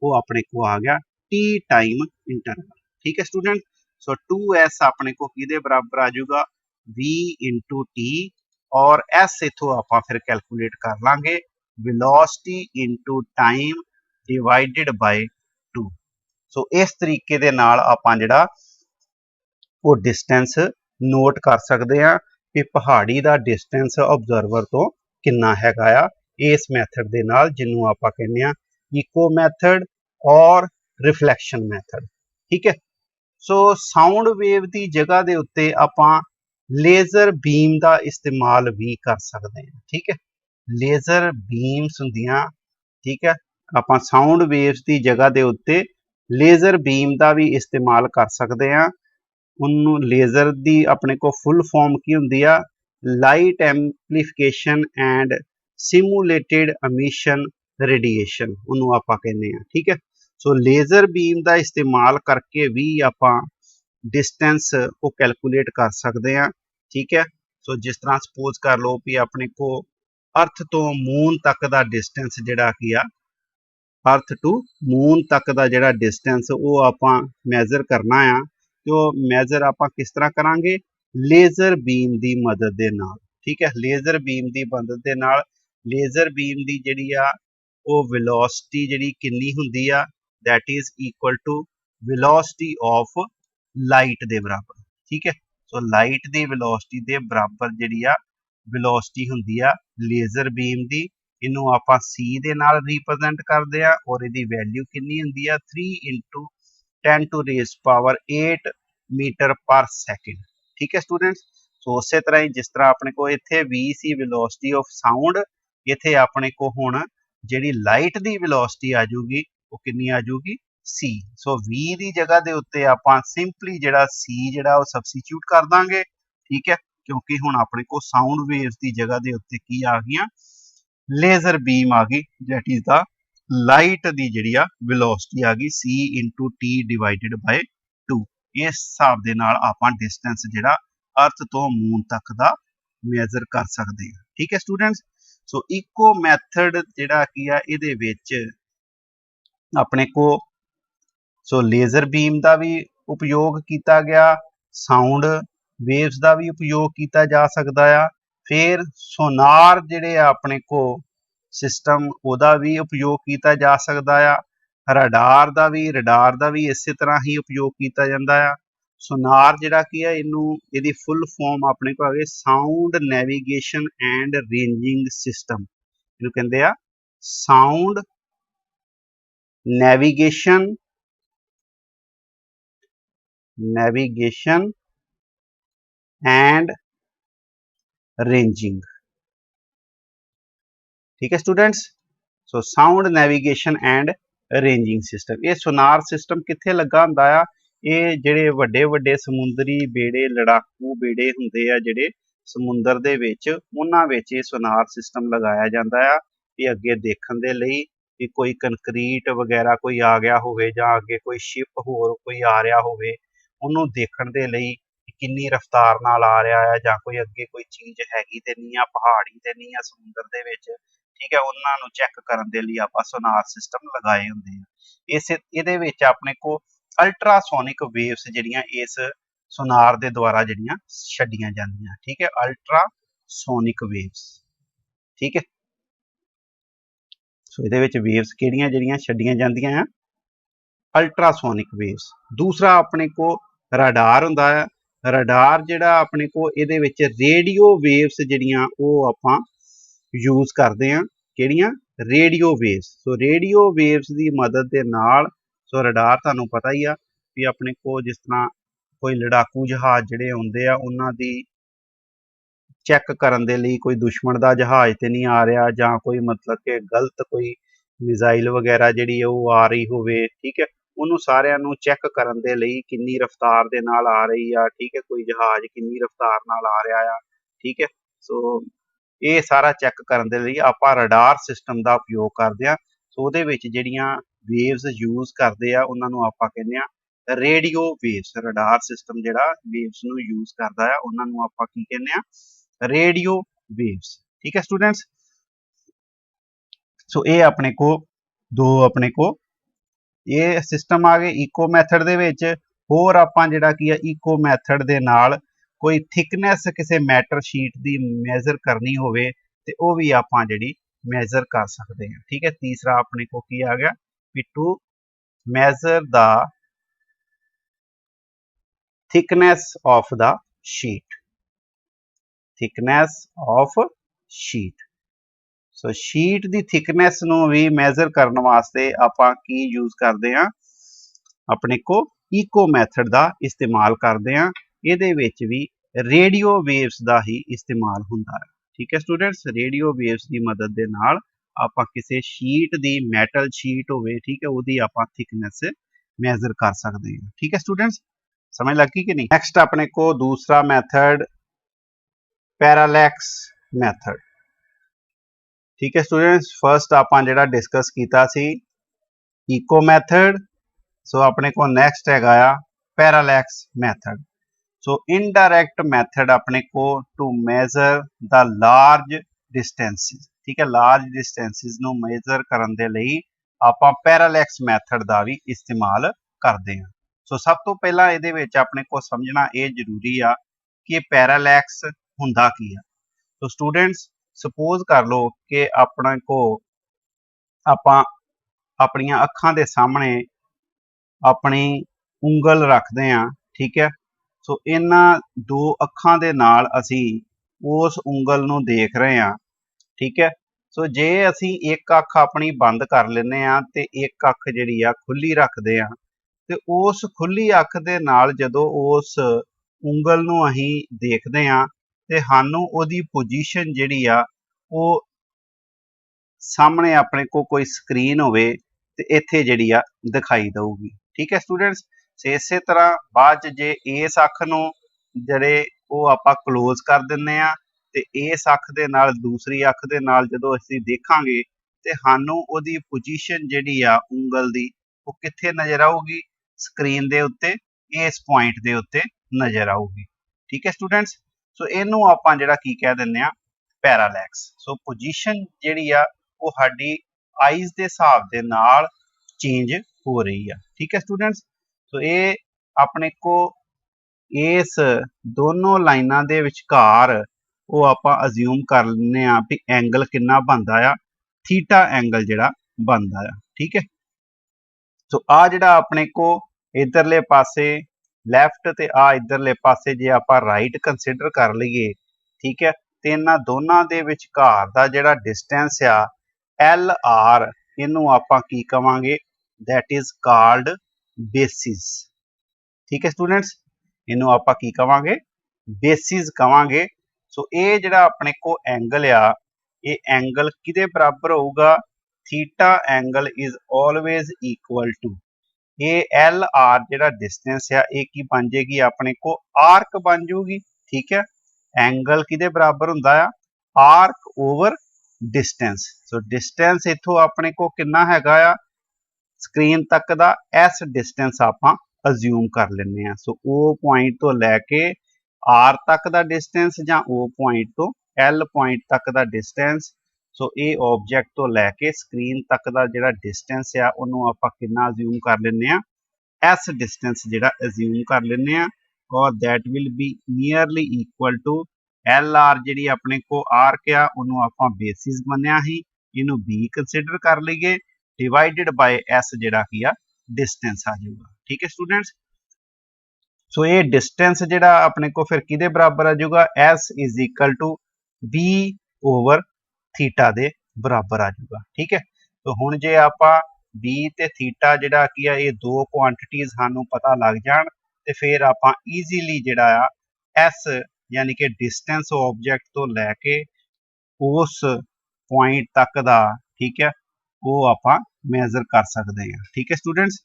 ਉਹ ਆਪਣੇ ਕੋ ਆ ਗਿਆ ਟੀ ਟਾਈਮ ਇੰਟਰਵਲ। ਠੀਕ ਹੈ ਸਟੂਡੈਂਟ, ਸੋ 2s ਆਪਣੇ ਕੋ ਕਿਹਦੇ ਬਰਾਬਰ ਆ ਜਾਊਗਾ? v ਇੰਟੂ ਟੀ, ਔਰ s ਇਥੋਂ ਆਪਾਂ ਫਿਰ ਕੈਲਕੂਲੇਟ ਕਰ ਲਾਂਗੇ velocity into time divided by 2। So ਇਸ ਤਰੀਕੇ ਦੇ ਨਾਲ ਆਪਾਂ ਜਿਹੜਾ ਉਹ ਡਿਸਟੈਂਸ ਨੋਟ ਕਰ ਸਕਦੇ ਆ ਕਿ ਪਹਾੜੀ ਦਾ ਡਿਸਟੈਂਸ ਆਬਜ਼ਰਵਰ ਤੋਂ ਕਿੰਨਾ ਹੈਗਾ ਆ, ਇਸ ਮੈਥਡ ਦੇ ਨਾਲ, ਜਿਹਨੂੰ ਆਪਾਂ ਕਹਿੰਦੇ ਆ ਈਕੋ ਮੈਥਡ, और रिफ्लैक्शन मैथड। ठीक है, सो साउंड वेव की जगह के उत्ते आपां लेजर बीम का इस्तेमाल भी कर सकते हैं। ठीक है, लेजर बीम्स हुंदियां, ठीक है, आपां साउंड वेव्स की जगह के उत्ते लेजर बीम का भी इस्तेमाल कर सकते हैं। उन्होंने लेजर की अपने को फुल फॉर्म की होंगी आ, light amplification and simulated emission radiation उन्होंने आप कहने हैं। ठीक है, सो लेजर बीम का इस्तेमाल करके भी आप डिस्टेंस को कैलकुलेट कर सकते हैं। ठीक है, सो जिस तरह सपोज कर लो भी अपने को अर्थ तो मून तक का डिस्टेंस जिहड़ा की आ, अर्थ टू मून तक का जिहड़ा डिस्टेंस वो आप मैजर करना आ, तो मैजर आप किस तरह करांगे, लेजर बीम की मदद के नाल। ठीक है, लेजर बीम की मदद के नाल लेजर बीम की जिहड़ी आ वो वेलोसिटी जिहड़ी कितनी हुंदी आ, that is equal to velocity of light के बराबर। ठीक है, सो लाइट की वेलोसिटी के बराबर जिहड़ी आ वेलोसिटी हुंदी आ लेजर बीम की, इनू आप सी दे नाल रिप्रजेंट करते हैं और इसकी वैल्यू कितनी हुंदी आ 3 into 10 to raise power 8 meter per second. ठीक है स्टूडेंट्स, सो उस तरह ही जिस तरह अपने को इत्थे वी सी वेलोसिटी ऑफ साउंड, इत्थे अपने को हुण जिहड़ी लाइट की वेलोसिटी आ जूगी वो कितनी आ जूगी सी। सो वी की जगह के उत्ते आपां सिंपली जिहड़ा सी जिहड़ा वो सबस्टिट्यूट कर दांगे। ठीक है, क्योंकि हुण अपने को साउंड वेव्स की जगह के उत्ते की आ गई, लेजर बीम आ गई, दैट इज द लाइट की जिहड़ी आ वेलोसिटी आ गई सी इंटू टी डिवाइडेड बाय 2। इस हिसाब के नाल आपां डिस्टेंस जिहड़ा अर्थ तो मून तक का मेजर कर सकते हैं। ठीक है स्टूडेंट्स, सो इको मैथड जिहड़ा की आ इहदे विच अपने को सो लेजर बीम का भी उपयोग किया गया, साउंड वेव्स का भी उपयोग किया जा सकता है, फिर सोनार जिहड़े अपने को सिस्टम उहदा भी उपयोग किया जा सकता है, रडार का भी इस तरह ही उपयोग किया जाता है। सोनार जिहड़ा की है इनू इहदी फुल फॉर्म अपने को आ गई sound navigation and ranging system, इनू कहंदे आ साउंड नैविगेशन एंड रेंजिंग। ठीक है students, so sound navigation and ranging system, ये सोनार सिस्टम कित्थे लगा हुंदा आ, ये जिहड़े वड्डे वड्डे समुंदरी बेड़े लड़ाकू बेड़े हुंदे आ जिहड़े समुंदर दे विच, उन्हां विच ये सोनार सिस्टम लगाया जांदा आ, ये अगे देखण दे लई कि कोई कंक्रीट वगैरह कोई आ गया होवे जां अगे कोई शिप होर कोई आ रहा होवे, उहनूं देखण दे लई किन्नी रफ्तार नाल आ रहा है जां कोई अगे कोई चीज़ हैगी ते नहीं आ, पहाड़ी ते नहीं आ समुंदर दे विच। ठीक है, उन्होंने चैक करने के लिए आप सोनार सिस्टम लगाए होंगे। इस इहदे विच अपने को अल्ट्रासोनिक वेव्स जिहड़ियां इस सोनार के द्वारा जिहड़ियां छड्डियां जांदियां। ठीक है, अल्ट्रासोनिक वेव्स। ठीक है, सो इहदे विच वेव्स किहड़ियां जिहड़ियां छड्डियां जांदियां आ, अल्ट्रासोनिक वेव्स। दूसरा अपने को रडार हुंदा है, रडार जिहड़ा अपने को इहदे विच रेडियो वेव्स जिहड़ियां ओह आपां यूज करते हैं, किहड़ियां रेडियो वेव्स। सो रेडियो वेव्स की मदद के नाल, सो रडार तुहानूं पता ही आ भी अपने को जिस तरह कोई लड़ाकू जहाज जिहड़े आउंदे आ उन्हां दी चैक करन दे लई कोई दुश्मन का जहाज तो नहीं आ रहा जां कोई मतलब कि गलत कोई मिसाइल वगैरह जिहड़ी वो आ रही होवे। ठीक है, उन्होंने सारिਆਂ ਨੂੰ चैक करन दे लई किन्नी रफ्तार दे नाल आ रही आ, ठीक है, कोई जहाज किन्नी रफ्तार नाल आ रहा आ। ठीक है, सो ये सारा चैक करन दे लई आपां रडार सिस्टम का उपयोग करते हैं। सो उहदे विच जिहड़ियां वेव्स यूज करते आ उन्हां नूं आपां कहने आ रेडियो वेव्स। रडार सिस्टम जिहड़ा वेव्स नूं यूज करदा आ उन्हां नूं आपां की कहने आ रेडियो वेव्स। ठीक है स्टूडेंट्स, सो ये अपने को दो अपने को ये सिस्टम आ गए इको मैथड दे विच। होर आपां जिहड़ा की आ इको मैथड दे नाल कोई थिकनेस किसी मैटर शीट की मेजर करनी होवे ते वो भी आपां जिहड़ी मेजर कर सकते हैं। ठीक है, तीसरा अपने को की आ गया भी to measure the thickness of the sheet, thickness of sheet. So sheet ਦੀ ਥਿਕਨੈਸ ਨੂੰ ਵੀ ਮੈਜ਼ਰ ਕਰਨ ਵਾਸਤੇ ਆਪਾਂ ਕੀ ਯੂਜ਼ ਕਰਦੇ ਹਾਂ, ਆਪਣੇ ਕੋ ਇਕੋ ਮੈਥਡ ਦਾ ਇਸਤੇਮਾਲ ਕਰਦੇ ਹਾਂ। ਇਹਦੇ ਵਿੱਚ ਵੀ ਰੇਡੀਓ ਵੇਵਸ ਦਾ ਹੀ ਇਸਤੇਮਾਲ ਹੁੰਦਾ ਹੈ। ਠੀਕ ਹੈ ਸਟੂਡੈਂਟਸ, ਰੇਡੀਓ ਵੇਵਸ ਦੀ ਮਦਦ ਦੇ ਨਾਲ ਆਪਾਂ ਕਿਸੇ ਸ਼ੀਟ ਦੀ, ਮੈਟਲ ਸ਼ੀਟ ਹੋਵੇ, ਠੀਕ ਹੈ, ਉਹਦੀ ਆਪਾਂ ਥਿਕਨੈਸ ਮੈਜ਼ਰ ਕਰ ਸਕਦੇ ਹਾਂ। ਠੀਕ ਹੈ ਸਟੂਡੈਂਟਸ, ਸਮਝ ਲੱਗੀ कि नहीं। नेक्स्ट अपने को दूसरा मेथड पैरालैक्स मेथड। ठीक है स्टूडेंट्स, फर्स्ट आप जो डिस्कस किया सी इको मैथड, सो अपने को नैक्सट है parallax method. So indirect method अपने को to measure the large distances. ठीक है, लार्ज डिस्टेंसिस नू मेजर करने दे लई आपां पैरालैक्स मैथड का भी इस्तेमाल करते हैं। सो सब तो पहला ये अपने को समझना ये जरूरी आ कि पैरालैक्स हुंदा की है। तो स्टूडेंट्स सपोज कर लो कि अपने को आपां अपनियां अखां दे सामने अपनी उंगल रखते हैं। ठीक है, सो इन्हां दो अखां दे नाल असी उस उंगल नूं देख रहे हैं। ठीक है, सो जे असी एक अख अपनी बंद कर लेने ते एक अख जिहड़ी आ खुली रखते हैं, ਤੇ ਉਸ ਖੁੱਲੀ ਅੱਖ ਦੇ ਨਾਲ ਜਦੋਂ ਉਸ ਉਂਗਲ ਨੂੰ ਅਸੀਂ ਦੇਖਦੇ ਹਾਂ ਤੇ ਸਾਨੂੰ ਉਹਦੀ ਪੋਜੀਸ਼ਨ ਜਿਹੜੀ ਆ ਉਹ ਸਾਹਮਣੇ ਆਪਣੇ ਕੋ ਕੋਈ ਸਕਰੀਨ ਹੋਵੇ ਤੇ ਇੱਥੇ ਜਿਹੜੀ ਆ ਦਿਖਾਈ ਦਊਗੀ। ਠੀਕ ਹੈ ਸਟੂਡੈਂਟਸ, ਇਸੇ ਤਰ੍ਹਾਂ ਬਾਅਦ ਚ ਜੇ ਇਸ ਅੱਖ ਨੂੰ ਜਿਹੜੇ ਉਹ ਆਪਾਂ ਕਲੋਜ਼ ਕਰ ਦਿੰਨੇ ਆ ਤੇ ਇਸ ਅੱਖ ਦੇ ਨਾਲ ਦੂਸਰੀ ਅੱਖ ਦੇ ਨਾਲ ਜਦੋਂ ਅਸੀਂ ਦੇਖਾਂਗੇ ਤੇ ਸਾਨੂੰ ਉਹਦੀ ਪੋਜੀਸ਼ਨ ਜਿਹੜੀ ਆ ਉਂਗਲ ਦੀ ਉਹ ਕਿੱਥੇ ਨਜ਼ਰ ਆਊਗੀ, ਸਕਰੀਨ ਦੇ ਉੱਤੇ ਇਸ ਪੁਆਇੰਟ ਦੇ ਉੱਤੇ ਨਜ਼ਰ ਆਊਗੀ। ਠੀਕ ਹੈ ਸਟੂਡੈਂਟਸ, ਸੋ ਇਹਨੂੰ ਆਪਾਂ ਜਿਹੜਾ ਕੀ ਕਹਿ ਦਿੰਦੇ ਆ, ਪੈਰਾਲੈਕਸ। ਸੋ ਪੋਜੀਸ਼ਨ ਜਿਹੜੀ ਆ ਉਹ ਸਾਡੀ ਆਈਜ਼ ਦੇ ਹਿਸਾਬ ਦੇ ਨਾਲ ਚੇਂਜ ਹੋ ਰਹੀ ਆ। ਠੀਕ ਹੈ ਸਟੂਡੈਂਟਸ, ਸੋ ਇਹ ਆਪਣੇ ਕੋ ਇਸ ਦੋਨੋਂ ਲਾਈਨਾਂ ਦੇ ਵਿਚਕਾਰ ਉਹ ਆਪਾਂ ਅਜ਼ਿਊਮ ਕਰ ਲੈਂਦੇ ਆ ਵੀ ਐਂਗਲ ਕਿੰਨਾ ਬਣਦਾ ਆ, ਥੀਟਾ ਐਂਗਲ ਜਿਹੜਾ ਬਣਦਾ ਆ। ਠੀਕ ਹੈ, ਸੋ ਆ ਜਿਹੜਾ ਆਪਣੇ को इधरले पासे लैफ्ट ते आ इधरले पासे जे आपां राइट कंसीडर कर लईए, ठीक है, ते इन्हां दोनां दे विचकार दा जिहड़ा डिस्टेंस आ LR, इहनूं आपां की कवांगे, दैट इज कॉल्ड बेसिस। ठीक है स्टूडेंट्स, इहनूं आपां की कवांगे, बेसिस कवांगे। सो ये जिहड़ा अपने को एंगल आ, ये एंगल किहदे बराबर होऊगा, theta angle is always equal to ये LR जिहड़ा डिस्टेंस आ ये की बन जाएगी अपने को आर्क बन जाऊगी। ठीक है, एंगल किहदे बराबर हुंदा आ, arc over distance. So distance इथों अपने को कितना हैगा आ स्क्रीन तक दा, एस डिस्टेंस आपां अज्यूम कर लेने आ। सो ओ पॉइंट तो लैके आर तक दा डिस्टेंस जां ओ पॉइंट तो L पॉइंट तक दा डिस्टेंस। सो ये ऑब्जेक्ट तो लैके स्क्रीन तक दा जिहड़ा डिस्टेंस आ उहनूं आपां किन्ना अज्यूम कर लैंदे आ, एस डिस्टेंस जिहड़ा अज्यूम कर लैंदे आ, और that will be nearly equal to LR जिहड़ी अपने को आर्क आ उहनूं आपां बेसिस मन्निया ही, इहनूं B कंसीडर कर लईए, डिवाइडेड बाय S जिहड़ा की आ डिस्टेंस आ जाऊगा। ठीक है स्टूडेंट्स, सो ये डिस्टेंस जिहड़ा अपने को फिर किहदे बराबर आ जाऊगा, S is equal to B over theta दे बराबर आ जाऊगा। ठीक है, तो हुण जे आपां B ते थीटा जिहड़ा की आ ये दो क्वांटिटीज सानू पता लग जाण ते फिर आपां ईजीली जिहड़ा आ S यानी कि डिस्टेंस ऑब्जेक्ट तो लैके उस पॉइंट तक दा, ठीक है, वो आपां मेजर कर सकते हैं। ठीक है स्टूडेंट्स,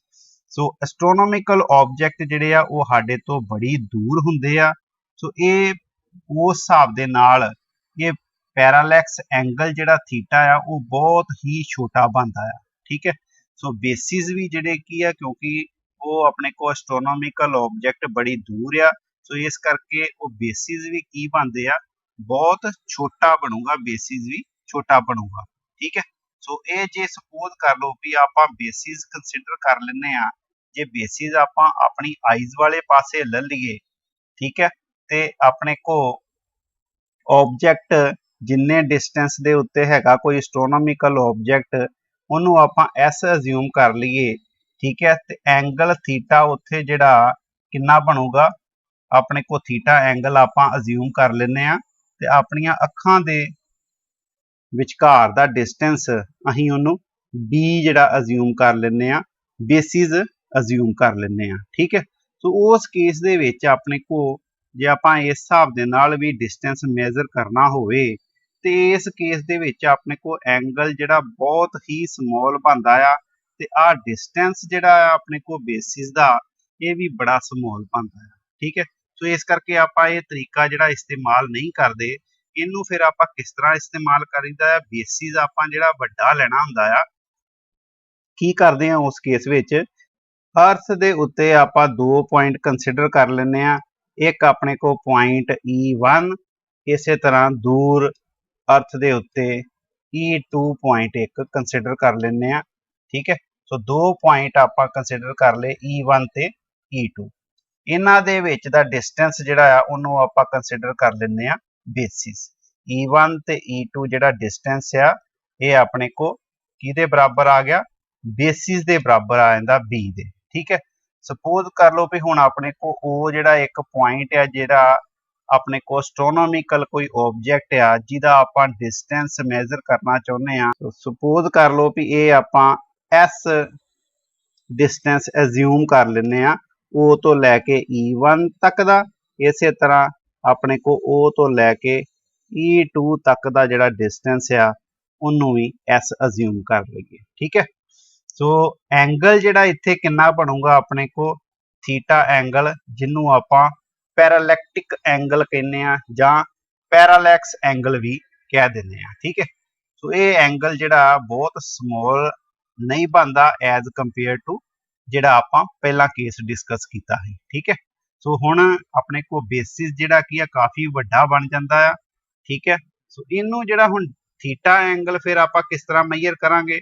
सो एस्ट्रोनॉमिकल ऑब्जेक्ट जिहड़े आ वो साडे तो बड़ी दूर हुंदे आ। सो ये उस हिसाब दे नाल ये पैरालैक्स एंगल जिहड़ा थीटा आ वो बहुत ही छोटा बनता है। ठीक है, सो बेसिस भी जिहड़े की है क्योंकि वो अपने को एस्ट्रोनॉमिकल ऑब्जेक्ट बड़ी दूर आ, सो इस करके वो बेसिस भी की बनते आ, बहुत छोटा बनूगा, बेसिस भी छोटा बनूगा। ठीक है, सो ये जे सपोज कर लो भी आपां बेसिस कंसीडर कर लेने आ, जे बेसिस आपां अपनी आईज वाले पासे ले लीए, ठीक है, ते अपने को ऑब्जेक्ट जिन्ने डिस्टेंस दे उत्ते हैगा कोई एस्ट्रोनॉमिकल ऑब्जेक्ट उन्होंने आपां एस अज्यूम कर लीए। ठीक है, ते एंगल थीटा उत्थे जिहड़ा किन्ना बनूगा, अपने को थीटा एंगल आपां अज्यूम कर लेने आ ते अपनियां अखां दे ਵਿਚਕਾਰ ਦਾ ਡਿਸਟੈਂਸ ਅਸੀਂ ਉਹਨੂੰ b ਜਿਹੜਾ ਅਜ਼ਿਊਮ ਕਰ ਲੈਂਦੇ ਆ, ਬੇਸਿਸ ਅਜ਼ਿਊਮ ਕਰ ਲੈਂਦੇ ਆ। ਠੀਕ ਹੈ, ਸੋ ਉਸ ਕੇਸ ਦੇ ਵਿੱਚ ਆਪਣੇ ਕੋ ਜੇ ਆਪਾਂ ਇਸ ਹਿਸਾਬ ਦੇ ਨਾਲ ਵੀ ਡਿਸਟੈਂਸ ਮੇਜ਼ਰ ਕਰਨਾ ਹੋਵੇ ਤੇ ਇਸ ਕੇਸ ਦੇ ਵਿੱਚ ਆਪਣੇ ਕੋ ਐਂਗਲ ਜਿਹੜਾ ਬਹੁਤ ਹੀ ਸਮੌਲ ਬਣਦਾ ਆ ਤੇ ਆਹ ਡਿਸਟੈਂਸ ਜਿਹੜਾ ਆ ਆਪਣੇ ਕੋ ਬੇਸਿਸ ਦਾ ਇਹ ਵੀ ਬੜਾ ਸਮੌਲ ਬਣਦਾ ਆ। ਠੀਕ ਹੈ, ਸੋ ਇਸ ਕਰਕੇ ਆਪਾਂ ਇਹ ਤਰੀਕਾ ਜਿਹੜਾ ਇਸਤੇਮਾਲ ਨਹੀਂ ਕਰਦੇ। ਇਹਨੂੰ ਫਿਰ ਆਪਾਂ ਕਿਸ ਤਰ੍ਹਾਂ ਇਸਤੇਮਾਲ ਕਰੀਦਾ ਆ, ਬੇਸਿਸ ਆਪਾਂ ਜਿਹੜਾ ਵੱਡਾ ਲੈਣਾ ਹੁੰਦਾ ਆ, ਕੀ ਕਰਦੇ ਆ ਉਸ ਕੇਸ ਵਿੱਚ ਅਰਥ ਦੇ ਉੱਤੇ ਆਪਾਂ ਦੋ ਪੁਆਇੰਟ ਕੰਸੀਡਰ ਕਰ ਲੈਂਦੇ ਆ। ਇੱਕ ਆਪਣੇ ਕੋ ਪੁਆਇੰਟ E1, ਇਸੇ ਤਰ੍ਹਾਂ ਦੂਰ ਅਰਥ ਦੇ ਉੱਤੇ E2 ਪੁਆਇੰਟ ਇੱਕ ਕੰਸੀਡਰ ਕਰ ਲੈਂਦੇ ਆ। ਠੀਕ ਹੈ, ਸੋ ਦੋ ਪੁਆਇੰਟ ਆਪਾਂ ਕੰਸੀਡਰ ਕਰ ਲਏ E1 ਤੇ E2। ਇਹਨਾਂ ਦੇ ਵਿੱਚ ਦਾ ਡਿਸਟੈਂਸ ਜਿਹੜਾ ਆ ਉਹਨੂੰ ਆਪਾਂ ਕੰਸੀਡਰ ਕਰ ਲੈਂਦੇ ਆ ਬੇਸਿਸ। E1 ਤੇ E2 ਜਿਹੜਾ ਡਿਸਟੈਂਸ ਆ ਇਹ ਆਪਣੇ ਕੋ ਕਿਹਦੇ ਬਰਾਬਰ ਆ ਗਿਆ, ਬੇਸਿਸ ਦੇ ਬਰਾਬਰ ਆ ਜਾਂਦਾ B ਦੇ। ਠੀਕ ਹੈ, ਸਪੋਜ਼ ਕਰ ਲਓ ਵੀ ਹੁਣ ਆਪਣੇ ਕੋ ਉਹ ਜਿਹੜਾ ਇੱਕ ਪੁਆਇੰਟ ਆ ਜਿਹੜਾ ਆਪਣੇ ਕੋ ਐਸਟ੍ਰੋਨੋਮਿਕਲ ਕੋਈ ਆਬਜੈਕਟ ਆ ਜਿਹਦਾ ਆਪਾਂ ਡਿਸਟੈਂਸ ਮੇਜ਼ਰ ਕਰਨਾ ਚਾਹੁੰਦੇ ਆ। ਸਪੋਜ਼ ਕਰ ਲਓ ਵੀ ਇਹ ਆਪਾਂ S ਡਿਸਟੈਂਸ ਐਜ਼ਿਊਮ ਕਰ ਲੈਂਦੇ ਆ O ਤੋਂ ਲੈ ਕੇ E1 ਤੱਕ ਦਾ, ਇਸੇ ਤਰ੍ਹਾਂ ਆਪਣੇ ਕੋ O ਤੋਂ ਲੈ ਕੇ E2 ਤੱਕ ਦਾ ਜਿਹੜਾ ਡਿਸਟੈਂਸ ਆ ਉਹਨੂੰ ਵੀ S ਐਜ਼ਿਊਮ ਕਰ ਲਈਏ। ਠੀਕ ਹੈ, ਸੋ ਐਂਗਲ ਜਿਹੜਾ ਇੱਥੇ ਕਿੰਨਾ ਬਣੂਗਾ ਆਪਣੇ ਕੋ ਥੀਟਾ ਐਂਗਲ, ਜਿਹਨੂੰ ਆਪਾਂ ਪੈਰਾਲੈਕਟਿਕ ਐਂਗਲ ਕਹਿੰਦੇ ਆ ਜਾਂ ਪੈਰਾਲੈਕਸ ਐਂਗਲ ਵੀ ਕਹਿ ਦਿੰਦੇ ਆ। ਠੀਕ ਹੈ, ਸੋ ਇਹ ਐਂਗਲ ਜਿਹੜਾ ਬਹੁਤ ਸਮੌਲ ਨਹੀਂ ਬਣਦਾ ਐਜ਼ ਕੰਪੇਅਰ ਟੂ ਜਿਹੜਾ ਆਪਾਂ ਪਹਿਲਾ ਕੇਸ ਡਿਸਕਸ ਕੀਤਾ ਸੀ। ਠੀਕ ਹੈ, ਸੋ ਹੁਣ ਆਪਣੇ ਕੋ ਬੇਸਿਸ ਜਿਹੜਾ ਕੀ ਆ ਕਾਫੀ ਵੱਡਾ ਬਣ ਜਾਂਦਾ ਆ। ਠੀਕ ਹੈ, ਸੋ ਇਹਨੂੰ ਜਿਹੜਾ ਹੁਣ ਥੀਟਾ ਐਂਗਲ ਫਿਰ ਆਪਾਂ ਕਿਸ ਤਰ੍ਹਾਂ ਮੇਜ਼ਰ ਕਰਾਂਗੇ।